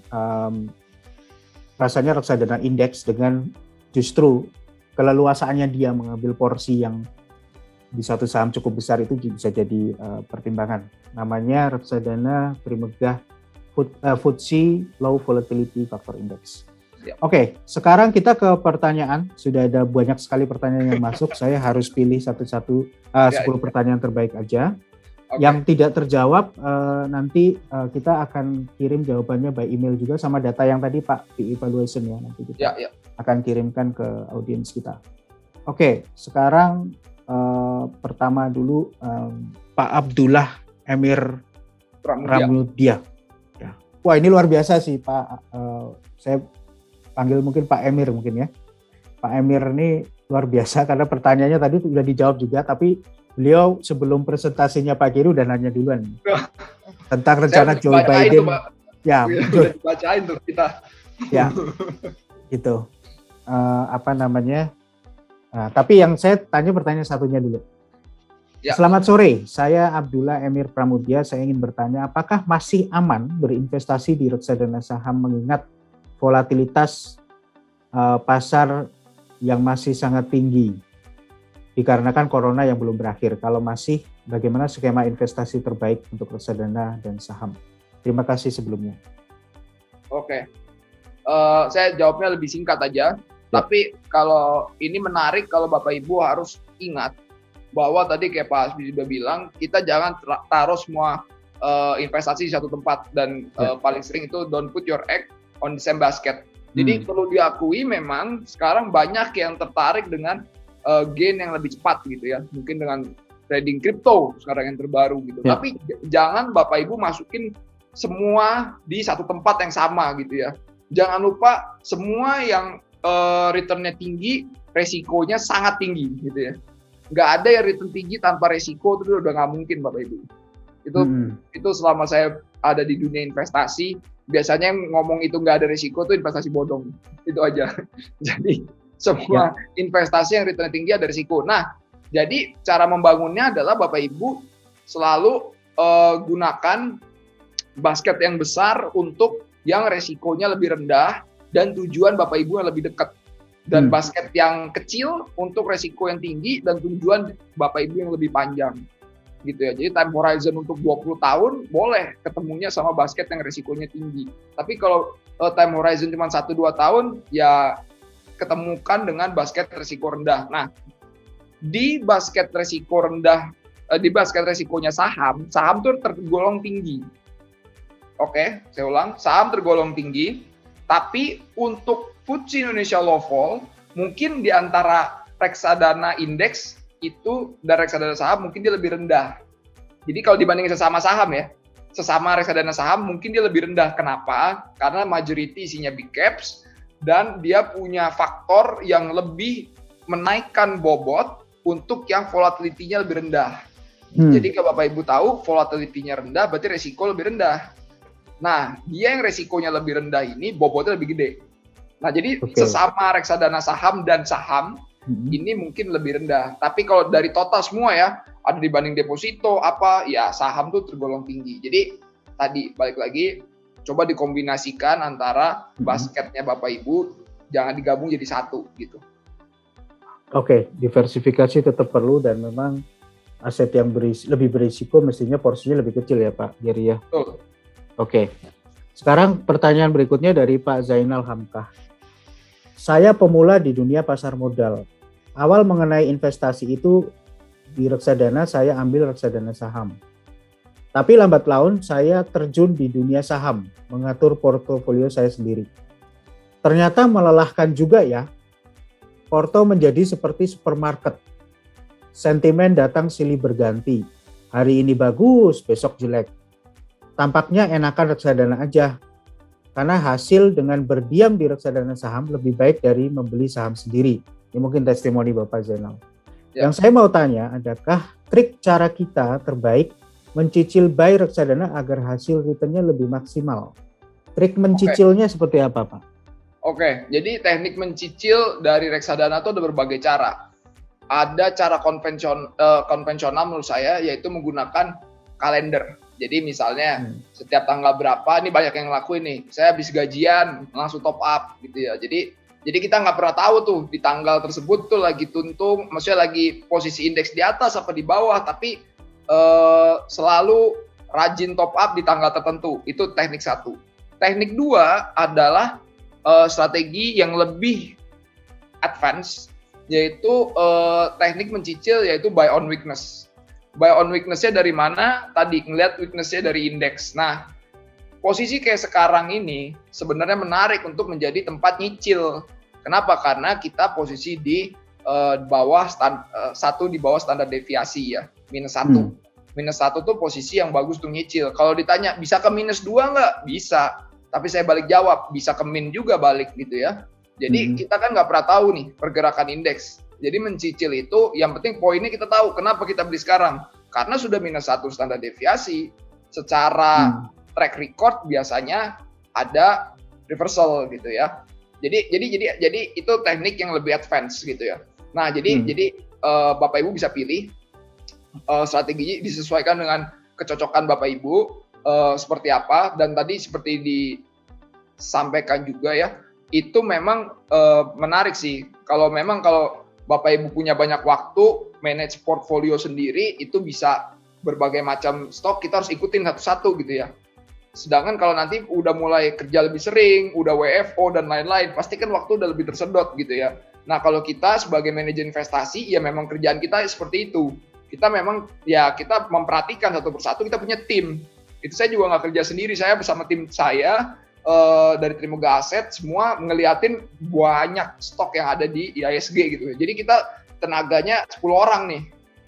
Rasanya reksadana indeks dengan justru keleluasaannya dia mengambil porsi yang di satu saham cukup besar itu bisa jadi pertimbangan. Namanya reksadana Trimegah FTSE Low Volatility Factor Index. Oke, sekarang kita ke pertanyaan. Sudah ada banyak sekali pertanyaan yang masuk. Saya harus pilih satu-satu 10 pertanyaan terbaik aja. Yang tidak terjawab nanti kita akan kirim jawabannya by email juga sama data yang tadi Pak di evaluation ya nanti kita akan kirimkan ke audiens kita. Oke, sekarang pertama dulu Pak Abdullah Emir Pramudia. Ya. Wah ini luar biasa sih Pak. Saya panggil mungkin Pak Emir mungkin ya. Pak Emir ini luar biasa karena pertanyaannya tadi sudah dijawab juga, tapi beliau sebelum presentasinya Pak Giri udah nanya duluan tentang rencana Joe Biden. Ya, udah dibacain tuh kita. Ya. Gitu. Tapi yang saya tanya pertanyaan satunya dulu. Ya. Selamat sore, saya Abdullah Emir Pramudia. Saya ingin bertanya, apakah masih aman berinvestasi di reksadana saham mengingat volatilitas pasar yang masih sangat tinggi dikarenakan corona yang belum berakhir? Kalau masih, bagaimana skema investasi terbaik untuk reksadana dan saham? Terima kasih sebelumnya. Oke, saya jawabnya lebih singkat aja. Tapi kalau ini menarik, kalau Bapak Ibu harus ingat bahwa tadi kayak Pak Hasbi juga bilang, kita jangan taruh semua investasi di satu tempat, dan paling sering itu don't put your egg on the same basket. Jadi perlu diakui memang sekarang banyak yang tertarik dengan gain yang lebih cepat gitu ya, mungkin dengan trading kripto sekarang yang terbaru gitu. Tapi jangan Bapak Ibu masukin semua di satu tempat yang sama gitu ya. Jangan lupa semua yang returnnya tinggi, resikonya sangat tinggi gitu ya. Nggak ada yang return tinggi tanpa resiko, itu udah nggak mungkin Bapak Ibu. Itu selama saya ada di dunia investasi, biasanya yang ngomong itu nggak ada resiko itu investasi bodong. Itu aja. Jadi semua investasi yang return tinggi ada resiko. Nah, jadi cara membangunnya adalah Bapak Ibu selalu gunakan basket yang besar untuk yang resikonya lebih rendah dan tujuan Bapak Ibu yang lebih dekat. Dan basket yang kecil untuk resiko yang tinggi dan tujuan Bapak Ibu yang lebih panjang. Gitu ya. Jadi time horizon untuk 20 tahun boleh ketemunya sama basket yang resikonya tinggi. Tapi kalau time horizon cuma 1-2 tahun, ya ketemukan dengan basket resiko rendah. Nah, di basket resiko rendah, di basket resikonya saham tuh tergolong tinggi. Oke, saya ulang, saham tergolong tinggi, tapi untuk FTSE Indonesia Low Vol, mungkin di antara reksadana indeks itu dan reksadana saham mungkin dia lebih rendah. Jadi kalau dibandingin sesama saham ya, sesama reksadana saham mungkin dia lebih rendah. Kenapa? Karena majority isinya big caps dan dia punya faktor yang lebih menaikkan bobot untuk yang volatility-nya lebih rendah. Jadi kalau Bapak Ibu tahu volatility-nya rendah berarti resiko lebih rendah. Nah, dia yang resikonya lebih rendah ini bobotnya lebih gede. Nah, jadi sesama reksadana saham dan saham ini mungkin lebih rendah. Tapi kalau dari total semua ya, ada dibanding deposito ya saham tuh tergolong tinggi. Jadi tadi balik lagi, coba dikombinasikan antara basketnya Bapak Ibu, jangan digabung jadi satu gitu. Oke, diversifikasi tetap perlu dan memang aset yang lebih berisiko mestinya porsinya lebih kecil ya Pak Geri ya. Betul. Oke, sekarang pertanyaan berikutnya dari Pak Zainal Hamkah. Saya pemula di dunia pasar modal. Awal mengenai investasi itu di reksadana, saya ambil reksadana saham. Tapi lambat laun saya terjun di dunia saham, mengatur portofolio saya sendiri. Ternyata melelahkan juga ya. Porto menjadi seperti supermarket. Sentimen datang silih berganti. Hari ini bagus, besok jelek. Tampaknya enakan reksadana aja. Karena hasil dengan berdiam di reksadana saham lebih baik dari membeli saham sendiri. Ini mungkin testimoni Bapak Zainal. Yang saya mau tanya, adakah trik cara kita terbaik mencicil buy reksadana agar hasil returnnya lebih maksimal? Trik mencicilnya seperti apa Pak? Oke, jadi teknik mencicil dari reksadana itu ada berbagai cara. Ada cara konvensional menurut saya, yaitu menggunakan kalender. Jadi misalnya setiap tanggal berapa, ini banyak yang ngelakuin nih, saya habis gajian langsung top up gitu ya. Jadi kita nggak pernah tahu tuh di tanggal tersebut tuh lagi tuntung, maksudnya lagi posisi indeks di atas apa di bawah, tapi selalu rajin top up di tanggal tertentu. Itu teknik satu. Teknik dua adalah strategi yang lebih advance, yaitu teknik mencicil, yaitu buy on weakness. Buy on weakness-nya dari mana? Tadi ngeliat weakness-nya dari indeks. Nah, posisi kayak sekarang ini sebenarnya menarik untuk menjadi tempat nyicil. Kenapa? Karena kita posisi di bawah di bawah standar deviasi ya, -1. -1 tuh posisi yang bagus untuk nyicil. Kalau ditanya bisa ke -2 nggak? Bisa. Tapi saya balik jawab, bisa ke min juga balik gitu ya. Jadi kita kan nggak pernah tahu nih pergerakan indeks. Jadi mencicil itu yang penting poinnya kita tahu kenapa kita beli sekarang. Karena sudah -1 standar deviasi, secara track record biasanya ada reversal gitu ya. Jadi itu teknik yang lebih advance gitu ya. Nah, jadi Bapak Ibu bisa pilih strateginya disesuaikan dengan kecocokan Bapak Ibu seperti apa, dan tadi seperti disampaikan juga ya, itu memang menarik sih. Kalau Bapak Ibu punya banyak waktu manage portfolio sendiri, itu bisa berbagai macam stok kita harus ikutin satu-satu gitu ya. Sedangkan kalau nanti udah mulai kerja lebih sering, udah WFO dan lain-lain, pasti kan waktu udah lebih tersedot gitu ya. Nah, kalau kita sebagai manajer investasi, ya memang kerjaan kita seperti itu. Kita memang ya kita memperhatikan satu persatu, kita punya tim. Itu saya juga nggak kerja sendiri, saya bersama tim saya dari Trimega Aset semua ngeliatin banyak stok yang ada di IISG gitu. Jadi kita tenaganya 10 orang nih,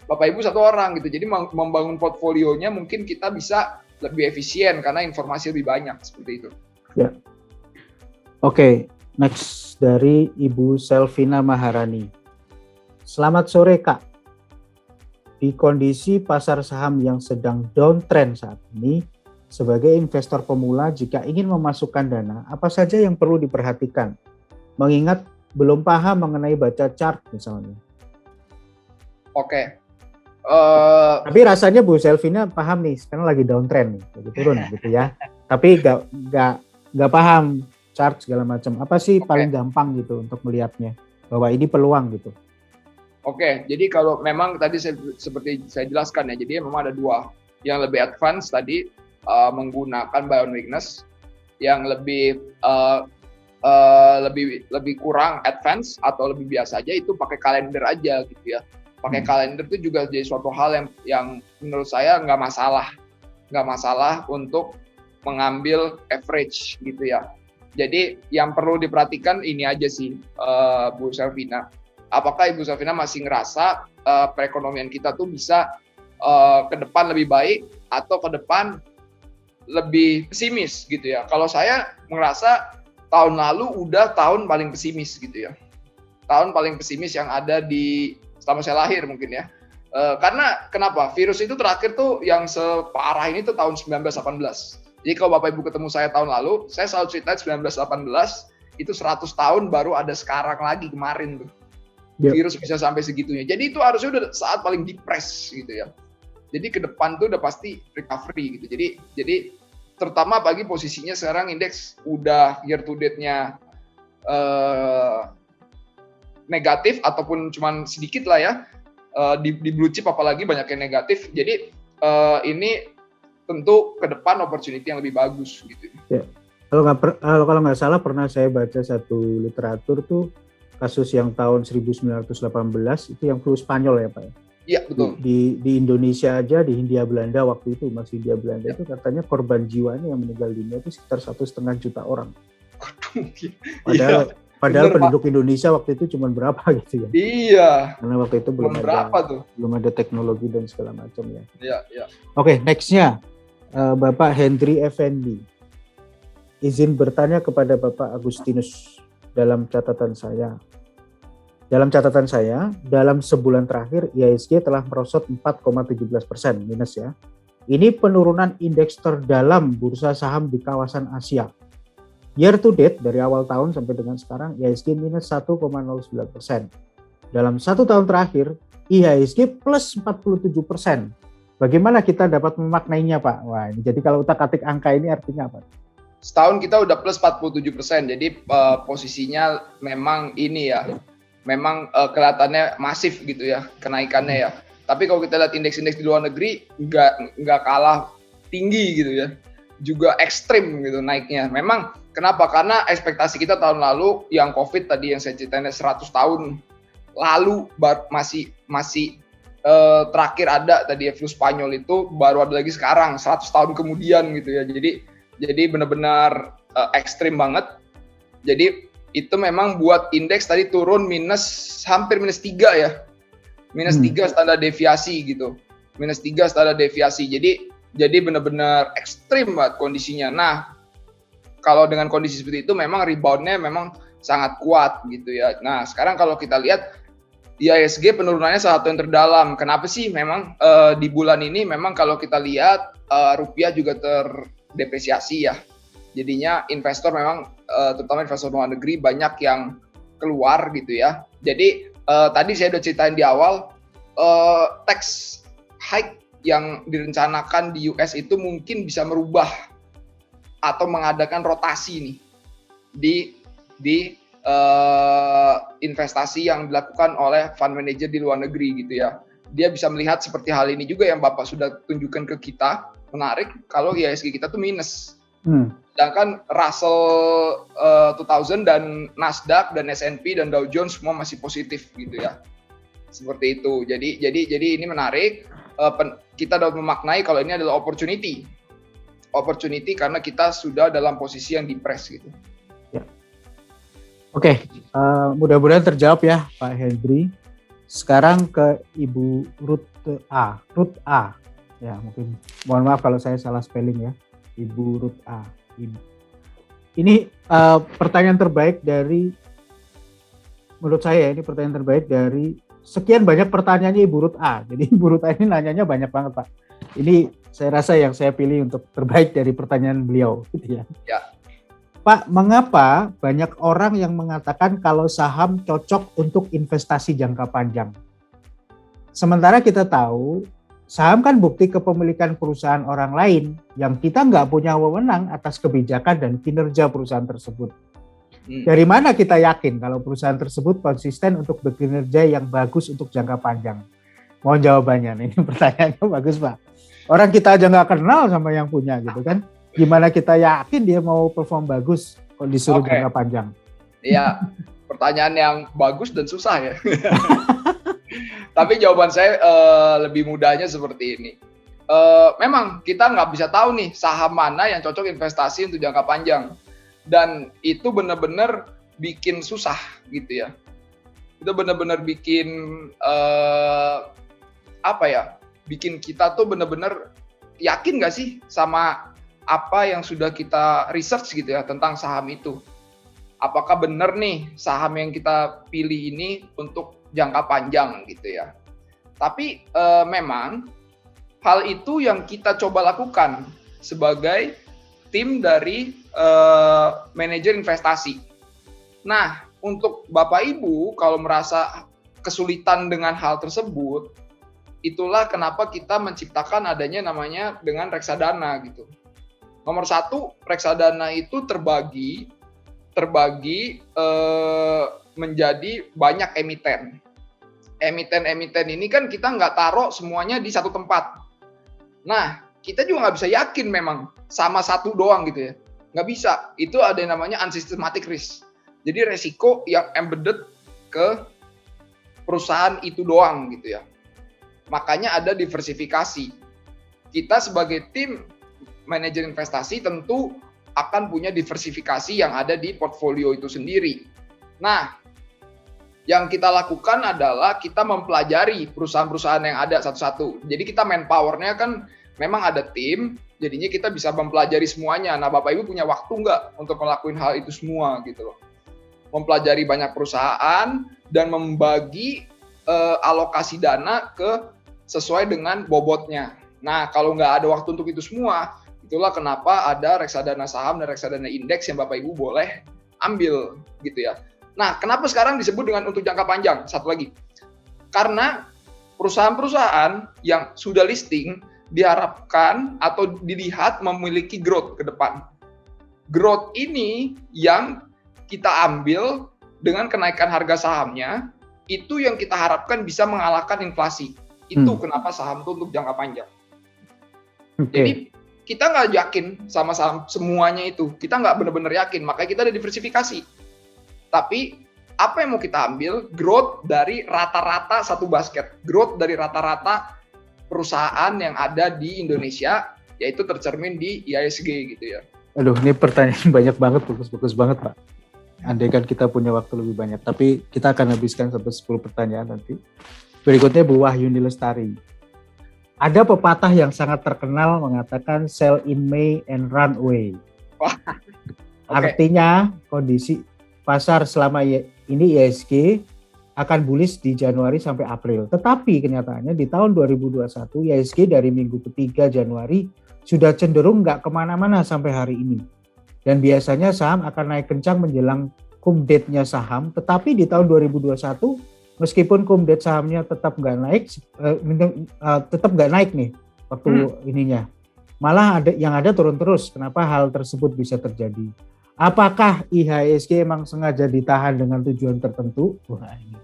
Bapak Ibu 1 orang gitu. Jadi membangun portfolionya mungkin kita bisa lebih efisien karena informasi lebih banyak seperti itu. Ya. Oke, next dari Ibu Selvina Maharani. Selamat sore Kak. Di kondisi pasar saham yang sedang downtrend saat ini, sebagai investor pemula jika ingin memasukkan dana, apa saja yang perlu diperhatikan? Mengingat belum paham mengenai baca chart misalnya. Oke. Tapi rasanya Bu Selvina paham nih, sekarang lagi downtrend nih, lagi turun gitu ya. Tapi nggak paham chart segala macam. Apa sih paling gampang gitu untuk melihatnya bahwa ini peluang gitu? Oke, jadi kalau memang tadi seperti saya jelaskan ya, jadi memang ada 2 yang lebih advance tadi menggunakan buy on weakness, yang lebih kurang advance atau lebih biasa aja itu pakai kalender aja gitu ya. Pakai kalender itu juga jadi suatu hal yang menurut saya nggak masalah untuk mengambil average gitu ya. Jadi yang perlu diperhatikan ini aja sih, Bu Selvina. Apakah Ibu Selvina masih ngerasa perekonomian kita tuh bisa ke depan lebih baik atau ke depan lebih pesimis gitu ya? Kalau saya merasa tahun lalu udah tahun paling pesimis gitu ya. Tahun paling pesimis yang ada selama saya lahir mungkin ya. Karena kenapa? Virus itu terakhir tuh yang separah ini tuh tahun 1918. Jadi kalau Bapak Ibu ketemu saya tahun lalu, saya selalu cerita 1918 itu 100 tahun baru ada sekarang lagi kemarin tuh. Yep. Virus bisa sampai segitunya. Jadi itu harusnya udah saat paling depress gitu ya. Jadi ke depan tuh udah pasti recovery gitu. Jadi terutama pagi posisinya sekarang indeks udah year to date-nya negatif ataupun cuman sedikit lah ya. Di blue chip apalagi banyak yang negatif. Jadi ini tentu ke depan opportunity yang lebih bagus gitu. Ya. Kalau nggak salah pernah saya baca satu literatur tuh kasus yang tahun 1918 itu yang flu Spanyol ya Pak ya. Iya betul. Di Indonesia aja, di Hindia Belanda waktu itu masih Hindia Belanda itu katanya korban jiwanya yang meninggal dunia itu sekitar 1,5 juta orang. Padahal penduduk Indonesia waktu itu cuma berapa gitu ya? Iya. Karena waktu itu belum ada teknologi dan segala macam ya. Iya. Oke, nextnya Bapak Hendri Effendi. Izin bertanya kepada Bapak Agustinus dalam catatan saya. Dalam sebulan terakhir IISG telah merosot 4,17% minus ya. Ini penurunan indeks terdalam bursa saham di kawasan Asia. Year to date dari awal tahun sampai dengan sekarang IISG minus 1,09%. Dalam 1 tahun terakhir IISG plus 47%. Bagaimana kita dapat memaknainya Pak? Wah, ini jadi kalau utak-atik angka ini artinya apa? Setahun kita udah plus 47%. Jadi posisinya memang ini ya. Memang kelihatannya masif gitu ya kenaikannya ya. Tapi kalau kita lihat indeks-indeks di luar negeri nggak kalah tinggi gitu ya. Juga ekstrim gitu naiknya. Memang kenapa? Karena ekspektasi kita tahun lalu yang COVID tadi yang saya ceritain 100 tahun lalu masih terakhir ada tadi flu Spanyol itu baru ada lagi sekarang 100 tahun kemudian gitu ya. Jadi benar-benar ekstrim banget. Jadi itu memang buat indeks tadi turun hampir minus 3 ya. Minus 3 standar deviasi gitu. Minus 3 standar deviasi. Jadi benar-benar ekstrim banget kondisinya. Nah, kalau dengan kondisi seperti itu memang rebound-nya memang sangat kuat gitu ya. Nah, sekarang kalau kita lihat IISG penurunannya salah satu yang terdalam. Kenapa sih? Memang di bulan ini memang kalau kita lihat rupiah juga terdepresiasi ya. Jadinya investor memang terutama investor luar negeri banyak yang keluar gitu ya. Jadi tadi saya udah ceritain di awal, tax hike yang direncanakan di US itu mungkin bisa merubah atau mengadakan rotasi nih di investasi yang dilakukan oleh fund manager di luar negeri gitu ya. Dia bisa melihat seperti hal ini juga yang Bapak sudah tunjukkan ke kita, menarik kalau IHSG kita tuh minus. Sedangkan Russell 2000 dan Nasdaq dan S&P dan Dow Jones semua masih positif gitu ya. Seperti itu. Jadi ini menarik. Kita dapat memaknai kalau ini adalah opportunity karena kita sudah dalam posisi yang depressed gitu. Ya. Oke, mudah-mudahan terjawab ya Pak Hendry. Sekarang ke Ibu Ruth A. Ya mungkin mohon maaf kalau saya salah spelling ya. Ibu Ruth A. Ini pertanyaan terbaik dari, menurut saya ini pertanyaan terbaik dari sekian banyak pertanyaannya Ibu Ruth A. Jadi Ibu Ruth A ini nanyanya banyak banget Pak. Ini saya rasa yang saya pilih untuk terbaik dari pertanyaan beliau gitu ya. Ya. Pak, mengapa banyak orang yang mengatakan kalau saham cocok untuk investasi jangka panjang? Sementara kita tahu saham kan bukti kepemilikan perusahaan orang lain yang kita nggak punya wewenang atas kebijakan dan kinerja perusahaan tersebut. Dari mana kita yakin kalau perusahaan tersebut konsisten untuk berkinerja yang bagus untuk jangka panjang? Mohon jawabannya. Ini pertanyaannya bagus Pak. Orang kita aja nggak kenal sama yang punya gitu kan. Gimana kita yakin dia mau perform bagus kalau disuruh jangka panjang? Iya, pertanyaan yang bagus dan susah ya. Tapi jawaban saya lebih mudahnya seperti ini. Memang kita nggak bisa tahu nih saham mana yang cocok investasi untuk jangka panjang. Dan itu benar-benar bikin susah gitu ya. Itu benar-benar bikin bikin kita tuh benar-benar yakin nggak sih sama apa yang sudah kita research gitu ya tentang saham itu. Apakah benar nih saham yang kita pilih ini untuk jangka panjang gitu ya. Tapi memang hal itu yang kita coba lakukan sebagai tim dari manajer investasi. Nah, untuk Bapak Ibu kalau merasa kesulitan dengan hal tersebut, itulah kenapa kita menciptakan adanya namanya dengan reksadana gitu. Nomor 1, reksadana itu terbagi menjadi banyak emiten. Emiten ini kan kita nggak taruh semuanya di satu tempat. Nah, kita juga nggak bisa yakin memang sama satu doang gitu ya. Nggak bisa. Itu ada yang namanya unsystematic risk. Jadi resiko yang embedded ke perusahaan itu doang gitu ya. Makanya ada diversifikasi. Kita sebagai tim manajer investasi tentu akan punya diversifikasi yang ada di portfolio itu sendiri. Nah, yang kita lakukan adalah kita mempelajari perusahaan-perusahaan yang ada satu-satu. Jadi kita manpower-nya kan memang ada tim, jadinya kita bisa mempelajari semuanya. Nah, Bapak Ibu punya waktu nggak untuk ngelakuin hal itu semua gitu loh. Mempelajari banyak perusahaan dan membagi alokasi dana sesuai dengan bobotnya. Nah, kalau nggak ada waktu untuk itu semua, itulah kenapa ada reksadana saham dan reksadana indeks yang Bapak Ibu boleh ambil gitu ya. Nah, kenapa sekarang disebut dengan untuk jangka panjang? Satu lagi, karena perusahaan-perusahaan yang sudah listing diharapkan atau dilihat memiliki growth ke depan. Growth ini yang kita ambil dengan kenaikan harga sahamnya, itu yang kita harapkan bisa mengalahkan inflasi. Itu kenapa saham itu untuk jangka panjang. Okay. Jadi kita nggak yakin sama saham semuanya itu. Kita nggak benar-benar yakin, makanya kita ada diversifikasi. Tapi apa yang mau kita ambil? Growth dari rata-rata satu basket. Growth dari rata-rata perusahaan yang ada di Indonesia, yaitu tercermin di IHSG gitu ya. Aduh, ini pertanyaan banyak banget, bagus-bagus banget Pak. Andai kan kita punya waktu lebih banyak, tapi kita akan habiskan sampai 10 pertanyaan nanti. Berikutnya Bu Wahyuni Lestari. Ada pepatah yang sangat terkenal mengatakan sell in May and run away. Wah, Artinya kondisi pasar selama ini IHSG akan bullish di Januari sampai April. Tetapi kenyataannya di tahun 2021 IHSG dari minggu ketiga Januari sudah cenderung nggak kemana-mana sampai hari ini. Dan biasanya saham akan naik kencang menjelang cum date-nya saham, tetapi di tahun 2021 meskipun cum date sahamnya tetap nggak naik nih waktu ininya, malah ada turun terus. Kenapa hal tersebut bisa terjadi? Apakah IHSG emang sengaja ditahan dengan tujuan tertentu? Wah, ini.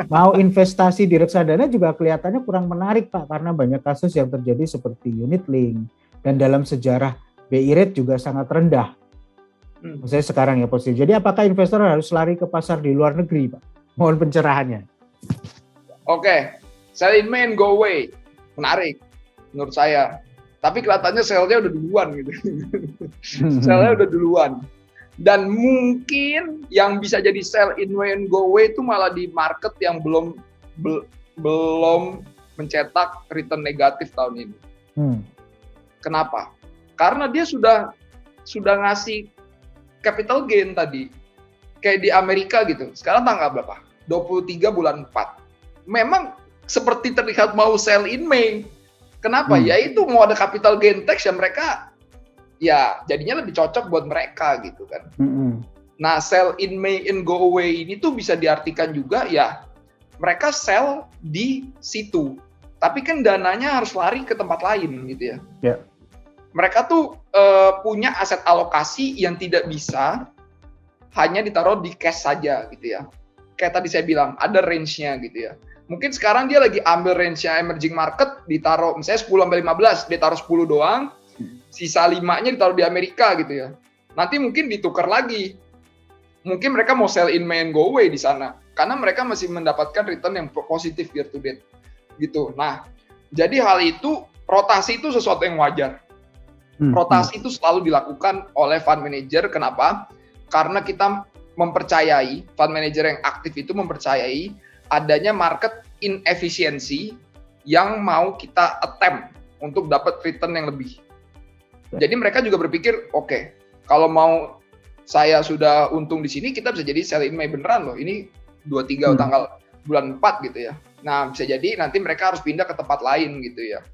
Mau investasi di reksadana juga kelihatannya kurang menarik, Pak, karena banyak kasus yang terjadi seperti unit link, dan dalam sejarah BI rate juga sangat rendah. Maksudnya sekarang ya posisi. Jadi apakah investor harus lari ke pasar di luar negeri, Pak? Mohon pencerahannya. Oke, sell in May and go away. Menarik menurut saya. Tapi kelihatannya sell-nya udah duluan gitu. Sell-nya udah duluan. Dan mungkin yang bisa jadi sell in May and go away itu malah di market yang belum mencetak return negatif tahun ini. Kenapa? Karena dia sudah ngasih capital gain tadi. Kayak di Amerika gitu. Sekarang tanggal berapa? 23 bulan 4. Memang seperti terlihat mau sell in May. Kenapa? Ya itu mau ada capital gain tax ya mereka ya jadinya lebih cocok buat mereka gitu kan. Nah, sell in May and go away ini tuh bisa diartikan juga ya mereka sell di situ. Tapi kan dananya harus lari ke tempat lain gitu ya. Yeah. Mereka tuh punya aset alokasi yang tidak bisa hanya ditaruh di cash saja gitu ya. Kayak tadi saya bilang, ada range-nya gitu ya. Mungkin sekarang dia lagi ambil range-nya emerging market, ditaruh misalnya 10-15, dia taruh 10 doang, sisa 5-nya ditaruh di Amerika gitu ya. Nanti mungkin ditukar lagi. Mungkin mereka mau sell in May and go away di sana. Karena mereka masih mendapatkan return yang positif year to date. Gitu. Nah, jadi hal itu, rotasi itu sesuatu yang wajar. Rotasi itu selalu dilakukan oleh fund manager. Kenapa? Karena kita mempercayai, fund manager yang aktif itu mempercayai adanya market inefisiensi yang mau kita attempt untuk dapat return yang lebih. Jadi mereka juga berpikir, oke, kalau mau saya sudah untung di sini, kita bisa jadi sell in May beneran loh. Ini 23 tanggal bulan 4 gitu ya. Nah, bisa jadi nanti mereka harus pindah ke tempat lain gitu ya.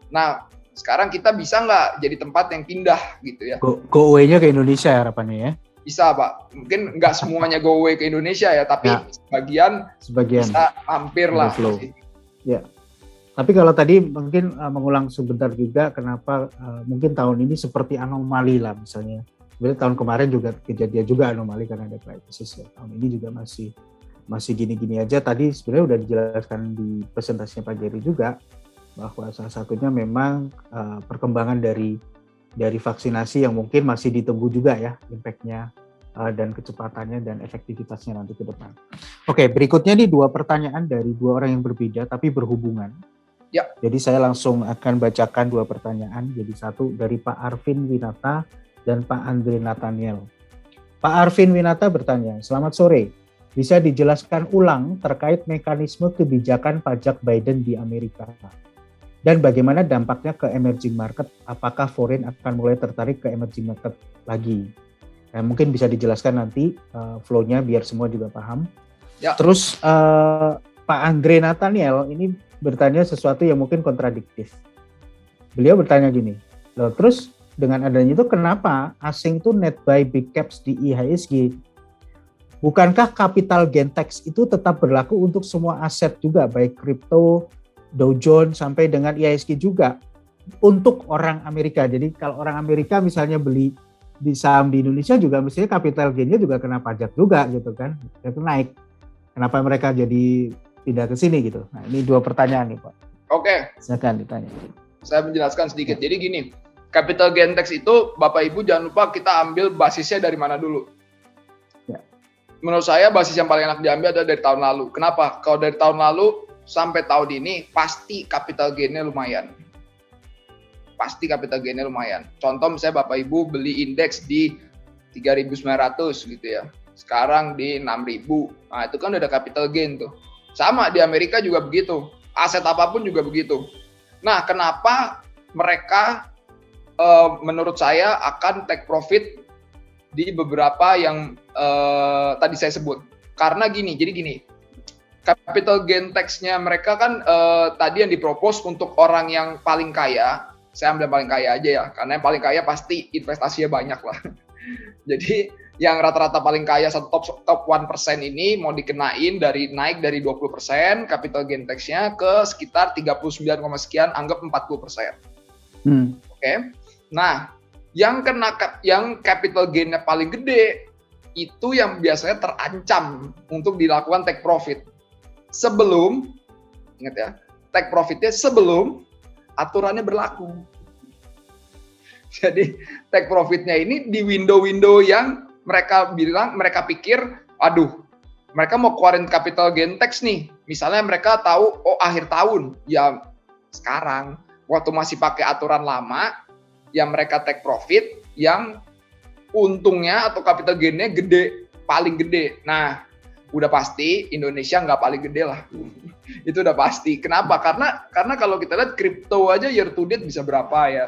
Nah, sekarang kita bisa nggak jadi tempat yang pindah gitu ya. Go away-nya ke Indonesia harapannya ya? Bisa, Pak. Mungkin nggak semuanya go away ke Indonesia ya, tapi sebagian bisa hampir lah. Ya. Tapi kalau tadi mungkin mengulang sebentar juga, kenapa mungkin tahun ini seperti anomali lah misalnya. Sebenarnya tahun kemarin juga kejadian juga anomali karena ada krisis ya. Tahun ini juga masih gini-gini aja. Tadi sebenarnya udah dijelaskan di presentasinya Pak Jerry juga, bahwa salah satunya memang perkembangan dari vaksinasi yang mungkin masih ditunggu juga ya impact-nya dan kecepatannya dan efektivitasnya nanti ke depan. Oke, berikutnya nih 2 pertanyaan dari 2 orang yang berbeda tapi berhubungan. Ya. Jadi saya langsung akan bacakan 2 pertanyaan. Jadi satu dari Pak Arvin Winata dan Pak Andre Nathaniel. Pak Arvin Winata bertanya, selamat sore. Bisa dijelaskan ulang terkait mekanisme kebijakan pajak Biden di Amerika? Dan bagaimana dampaknya ke emerging market? Apakah foreign akan mulai tertarik ke emerging market lagi? Nah, mungkin bisa dijelaskan nanti flow-nya biar semua juga paham. Ya. Terus Pak Andre Nathaniel ini bertanya sesuatu yang mungkin kontradiktif. Beliau bertanya gini, loh, terus dengan adanya itu kenapa asing itu net buy big caps di IHSG? Bukankah capital gain tax itu tetap berlaku untuk semua aset juga, baik kripto, Dow Jones sampai dengan IHSG juga untuk orang Amerika. Jadi kalau orang Amerika misalnya beli di saham di Indonesia juga mestinya capital gain-nya juga kena pajak juga gitu kan. Itu naik. Kenapa mereka jadi pindah ke sini gitu? Nah, ini 2 pertanyaan nih, Pak. Oke. Silakan ditanya. Saya menjelaskan sedikit. Jadi gini, capital gain tax itu Bapak Ibu jangan lupa kita ambil basisnya dari mana dulu. Ya. Menurut saya basis yang paling enak diambil adalah dari tahun lalu. Kenapa? Kalau dari tahun lalu sampai tahun ini pasti capital gain-nya lumayan. Pasti capital gain-nya lumayan. Contoh misalnya Bapak Ibu beli indeks di 3.900 gitu ya. Sekarang di 6.000. Nah, itu kan udah ada capital gain tuh. Sama di Amerika juga begitu. Aset apapun juga begitu. Nah, kenapa mereka menurut saya akan take profit di beberapa yang tadi saya sebut. Karena gini, jadi gini. Capital gain tax-nya mereka kan tadi yang dipropos untuk orang yang paling kaya, saya ambil paling kaya aja ya, karena yang paling kaya pasti investasinya banyak lah. Jadi yang rata-rata paling kaya satu top 1% ini mau dikenain naik dari 20% capital gain tax-nya ke sekitar 39, sekian, anggap 40%. Oke. Nah, yang capital gain-nya paling gede itu yang biasanya terancam untuk dilakukan take profit. Ingat ya, take profit-nya sebelum aturannya berlaku. Jadi take profit-nya ini di window-window yang mereka pikir, aduh, mereka mau keluarin capital gain tax nih. Misalnya mereka tahu, akhir tahun, ya sekarang, waktu masih pakai aturan lama, yang mereka take profit, yang untungnya atau capital gain-nya paling gede. Nah, udah pasti Indonesia nggak paling gede lah. Itu udah pasti. Kenapa? Karena kalau kita lihat kripto aja year to date bisa berapa ya?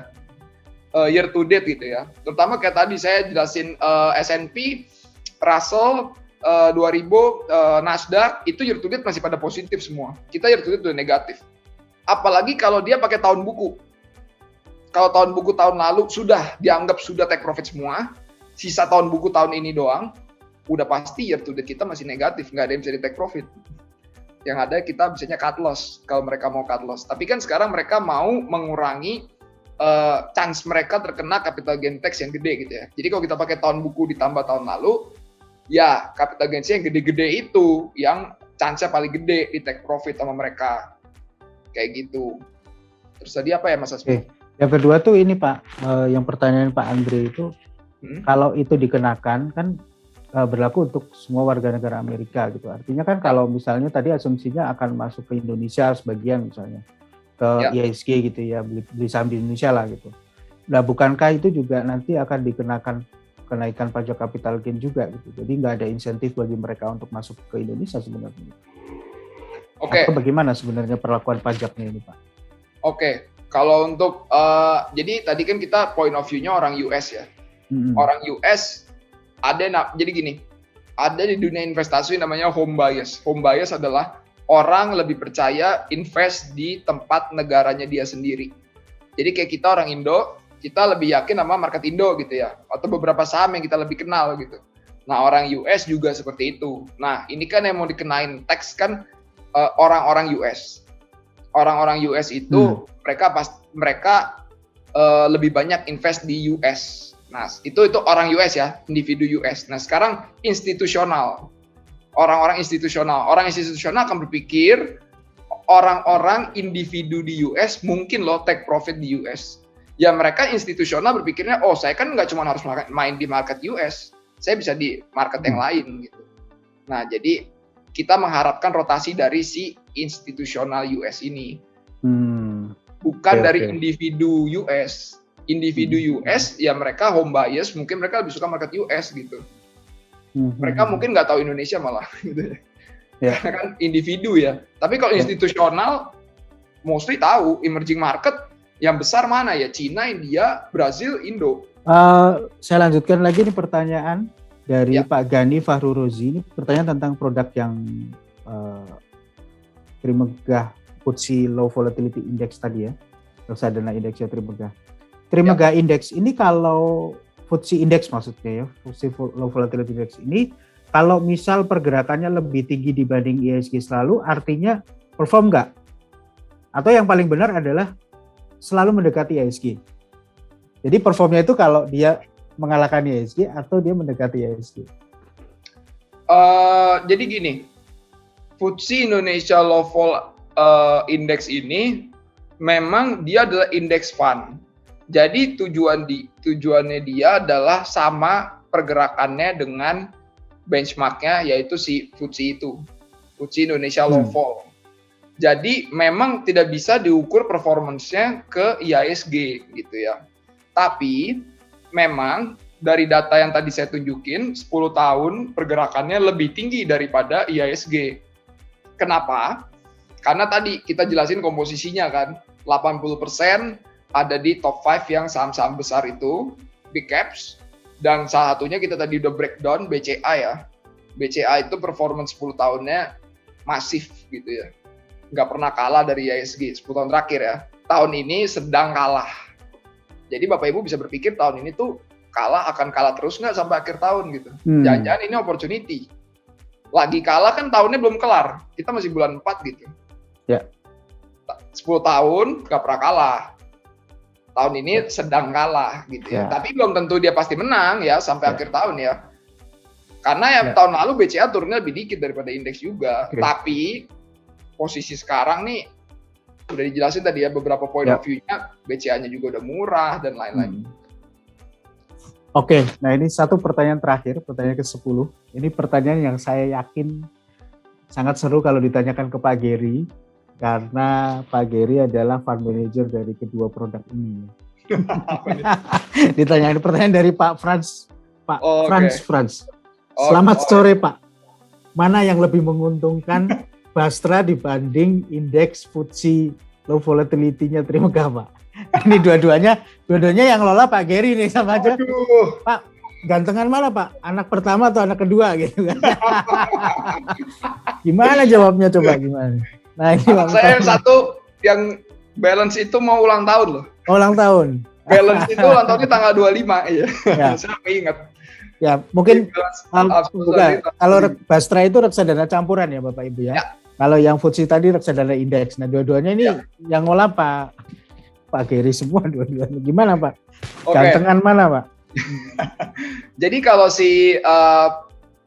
Year to date gitu ya. Terutama kayak tadi saya jelasin S&P, Russell, 2000, Nasdaq, itu year to date masih pada positif semua. Kita year to date udah negatif. Apalagi kalau dia pakai tahun buku. Kalau tahun buku tahun lalu dianggap sudah take profit semua, sisa tahun buku tahun ini doang, udah pasti year to date kita masih negatif, nggak ada yang bisa di take profit. Yang ada kita bisanya cut loss, kalau mereka mau cut loss. Tapi kan sekarang mereka mau mengurangi chance mereka terkena capital gain tax yang gede gitu ya. Jadi kalau kita pakai tahun buku ditambah tahun lalu, ya capital gain yang gede-gede itu yang chance-nya paling gede di take profit sama mereka. Kayak gitu. Terus tadi apa ya Mas Asmi? Yang kedua tuh ini Pak, yang pertanyaan Pak Andre itu, kalau itu dikenakan kan berlaku untuk semua warga negara Amerika gitu. Artinya kan kalau misalnya tadi asumsinya akan masuk ke Indonesia sebagian misalnya, ke IHSG gitu ya, beli saham di Indonesia lah gitu. Nah, bukankah itu juga nanti akan dikenakan kenaikan pajak capital gain juga gitu. Jadi nggak ada insentif bagi mereka untuk masuk ke Indonesia sebenarnya. Oke. Atau bagaimana sebenarnya perlakuan pajaknya ini Pak? Oke, kalau untuk jadi tadi kan kita point of view-nya orang US ya. Orang US jadi gini, ada di dunia investasi namanya home bias. Home bias adalah orang lebih percaya invest di tempat negaranya dia sendiri. Jadi kayak kita orang Indo, kita lebih yakin sama market Indo gitu ya, atau beberapa saham yang kita lebih kenal gitu. Nah, orang US juga seperti itu. Nah, ini kan yang mau dikenain tax kan orang-orang US. Orang-orang US itu mereka lebih banyak invest di US. Nah, itu orang US ya, individu US. Nah, sekarang institusional. Orang-orang institusional akan berpikir orang-orang individu di US mungkin take profit di US. Ya mereka institusional berpikirnya, saya kan nggak cuma harus main di market US, saya bisa di market yang lain gitu. Nah, jadi kita mengharapkan rotasi dari si institusional US ini, bukan dari individu US. Individu US ya mereka home bias, mungkin mereka lebih suka market US gitu. Mereka mungkin nggak tahu Indonesia malah gitu ya. Karena kan individu ya. Tapi kalau institusional mostly tahu emerging market yang besar mana ya, Cina, India, Brazil, Indo. Saya lanjutkan lagi nih pertanyaan dari Pak Gani Fahrurozi. Ini pertanyaan tentang produk yang Trimegah FTSE Low Volatility Index tadi ya, reksadana indeksnya Trimegah. Trimegah Index ini kalau FTSE Index maksudnya ya, FTSE Low Volatility Index ini kalau misal pergerakannya lebih tinggi dibanding IHSG selalu, artinya perform nggak? Atau yang paling benar adalah selalu mendekati IHSG. Jadi performnya itu kalau dia mengalahkan IHSG atau dia mendekati IHSG. Jadi gini, FTSE Indonesia Low Vol Index ini memang dia adalah index fund. Jadi tujuannya dia adalah sama pergerakannya dengan benchmarknya, yaitu si FTSE itu, FTSE Indonesia Low Vol. Jadi memang tidak bisa diukur performance-nya ke IHSG gitu ya. Tapi memang dari data yang tadi saya tunjukin, 10 tahun pergerakannya lebih tinggi daripada IHSG. Kenapa? Karena tadi kita jelasin komposisinya kan, 80% ada di top 5 yang saham-saham besar itu, big caps, dan salah satunya kita tadi udah breakdown BCA ya. BCA itu performance 10 tahunnya masif gitu ya. Nggak pernah kalah dari IHSG 10 tahun terakhir ya. Tahun ini sedang kalah. Jadi Bapak Ibu bisa berpikir tahun ini tuh akan kalah terus nggak sampai akhir tahun gitu. Jangan-jangan ini opportunity. Lagi kalah kan tahunnya belum kelar, kita masih bulan 4 gitu. Ya. 10 tahun nggak pernah kalah. Tahun ini sedang kalah gitu ya. Tapi belum tentu dia pasti menang ya sampai akhir tahun ya. Karena tahun lalu BCA turunnya lebih dikit daripada indeks juga. Tapi posisi sekarang nih udah dijelasin tadi ya beberapa point of view-nya, BCA-nya juga udah murah dan lain-lain. Oke, nah ini satu pertanyaan terakhir, pertanyaan ke-10. Ini pertanyaan yang saya yakin sangat seru kalau ditanyakan ke Pak Gary, karena Pak Gary adalah fund manager dari kedua produk ini. Ditanyain pertanyaan dari Pak Frans. Frans. Selamat sore Pak. Mana yang lebih menguntungkan Bastra dibanding indeks FTSE low volatility-nya Trimegah, Pak? Ini dua-duanya yang lola Pak Gary nih sama aja. Pak, gantengan mana Pak? Anak pertama atau anak kedua gitu kan? Gimana jawabnya coba gimana? Nah, ini saya yang satu yang balance itu mau ulang tahun loh. Ulang tahun. Balance itu ulang tahunnya tanggal 25 ya. Saya ingat. Ya, mungkin kalau Bastra itu reksadana campuran ya Bapak Ibu ya. Kalau yang FTSE tadi reksadana indeks. Nah, dua-duanya ini yang ngolah Pak Gary semua dua-duanya. Gimana Pak? Gantengan mana Pak? Jadi kalau si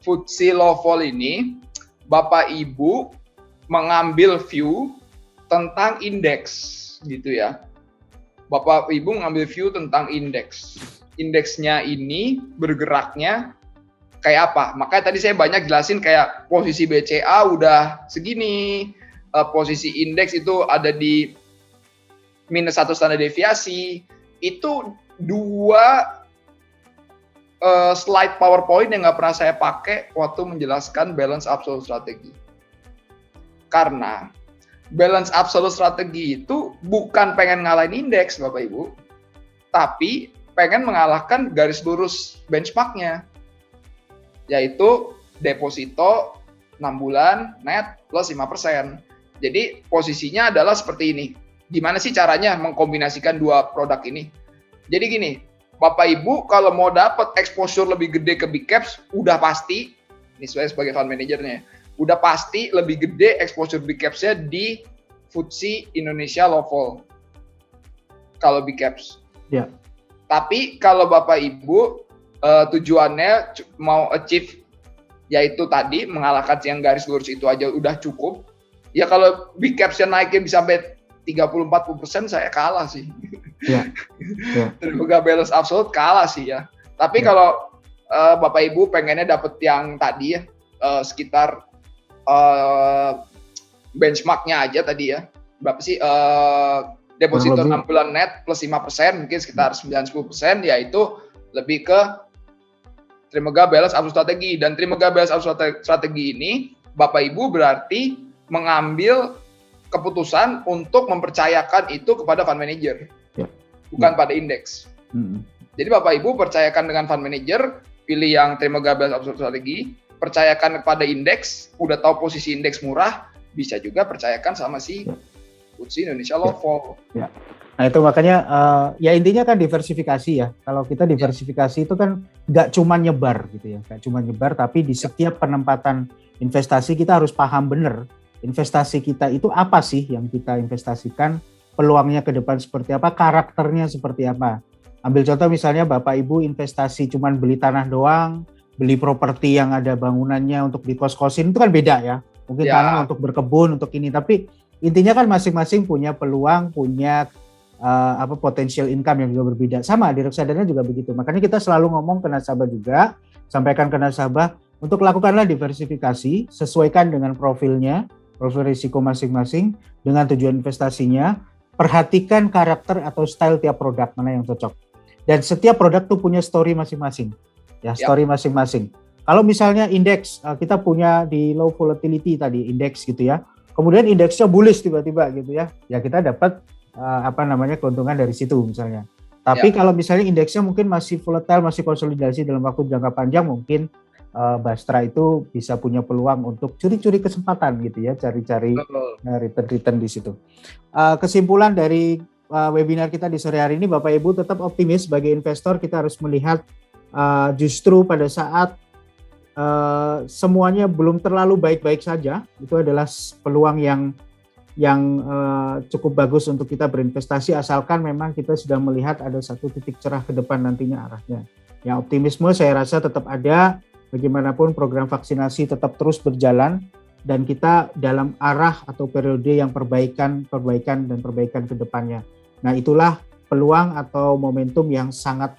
FTSE low vol ini Bapak Ibu mengambil view tentang indeks gitu ya. Bapak Ibu mengambil view tentang indeks. Indeksnya ini bergeraknya kayak apa? Makanya tadi saya banyak jelasin kayak posisi BCA udah segini, posisi indeks itu ada di -1 standar deviasi. Itu 2 slide PowerPoint yang nggak pernah saya pakai waktu menjelaskan balance absolute strategi. Karena balance absolute strategi itu bukan pengen ngalahin indeks Bapak Ibu, tapi pengen mengalahkan garis lurus benchmarknya, yaitu deposito 6 bulan net plus 5%. Jadi posisinya adalah seperti ini. Gimana sih caranya mengkombinasikan dua produk ini? Jadi gini, Bapak Ibu kalau mau dapat exposure lebih gede ke big caps, udah pasti, ini saya sebagai fund manajernya, udah pasti lebih gede exposure big capsnya di FTSE Indonesia Low Vol. Kalau big caps. Ya. Tapi kalau Bapak Ibu tujuannya mau achieve yaitu tadi mengalahkan yang garis lurus itu aja udah cukup. Ya kalau big caps-nya naiknya bisa sampai 30-40% saya kalah sih. Ya. Trimegah balance absolute kalah sih ya. Tapi kalau Bapak Ibu pengennya dapat yang tadi ya sekitar benchmarknya aja tadi ya. Berapa sih deposito 6 bulan net plus 5%, mungkin sekitar 9-10%, yaitu lebih ke Trimegah balance absolute strategi. Dan Trimegah balance absolute strategi ini, Bapak Ibu berarti mengambil keputusan untuk mempercayakan itu kepada fund manager, bukan pada indeks. Jadi Bapak Ibu percayakan dengan fund manager, pilih yang Trimegah balance absolute strategi, percayakan kepada indeks, udah tahu posisi indeks murah, bisa juga percayakan sama si FTSE Indonesia Low Vol. Ya. Nah itu makanya ya intinya kan diversifikasi ya. Kalau kita diversifikasi itu kan nggak cuma nyebar gitu ya, nggak cuma nyebar, tapi di setiap penempatan investasi kita harus paham benar investasi kita itu apa sih yang kita investasikan, peluangnya ke depan seperti apa, karakternya seperti apa. Ambil contoh misalnya Bapak Ibu investasi cuma beli tanah doang, beli properti yang ada bangunannya untuk dikos-kosin itu kan beda ya. Mungkin tanah untuk berkebun untuk ini, tapi intinya kan masing-masing punya peluang, punya potensial income yang juga berbeda. Sama di reksadana juga begitu. Makanya kita selalu ngomong ke nasabah juga, sampaikan ke nasabah untuk lakukanlah diversifikasi, sesuaikan dengan profilnya, profil risiko masing-masing dengan tujuan investasinya, perhatikan karakter atau style tiap produk mana yang cocok. Dan setiap produk tuh punya story masing-masing. Ya, story masing-masing. Kalau misalnya indeks, kita punya di low volatility tadi, indeks gitu ya. Kemudian indeksnya bullish tiba-tiba gitu ya. Ya kita dapat keuntungan dari situ misalnya. Tapi kalau misalnya indeksnya mungkin masih volatile, masih konsolidasi dalam waktu jangka panjang, mungkin Bastra itu bisa punya peluang untuk curi-curi kesempatan gitu ya, cari-cari return di situ. Kesimpulan dari webinar kita di sore hari ini, Bapak Ibu tetap optimis. Sebagai investor kita harus melihat justru pada saat semuanya belum terlalu baik-baik saja, itu adalah peluang yang cukup bagus untuk kita berinvestasi, asalkan memang kita sudah melihat ada satu titik cerah ke depan nantinya arahnya. Ya, optimisme saya rasa tetap ada, bagaimanapun program vaksinasi tetap terus berjalan, dan kita dalam arah atau periode yang perbaikan ke depannya. Nah, itulah peluang atau momentum yang sangat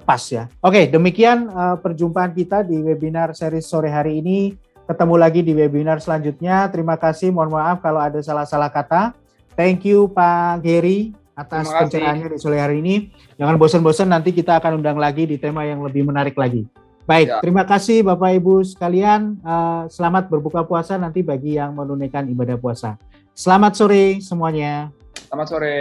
pas ya. Oke, demikian perjumpaan kita di webinar series sore hari ini. Ketemu lagi di webinar selanjutnya. Terima kasih, mohon maaf kalau ada salah-salah kata. Thank you Pak Gary atas pencerahannya di sore hari ini. Jangan bosan-bosan, nanti kita akan undang lagi di tema yang lebih menarik lagi. Baik, terima kasih Bapak Ibu sekalian. Selamat berbuka puasa nanti bagi yang menunaikan ibadah puasa. Selamat sore semuanya. Selamat sore.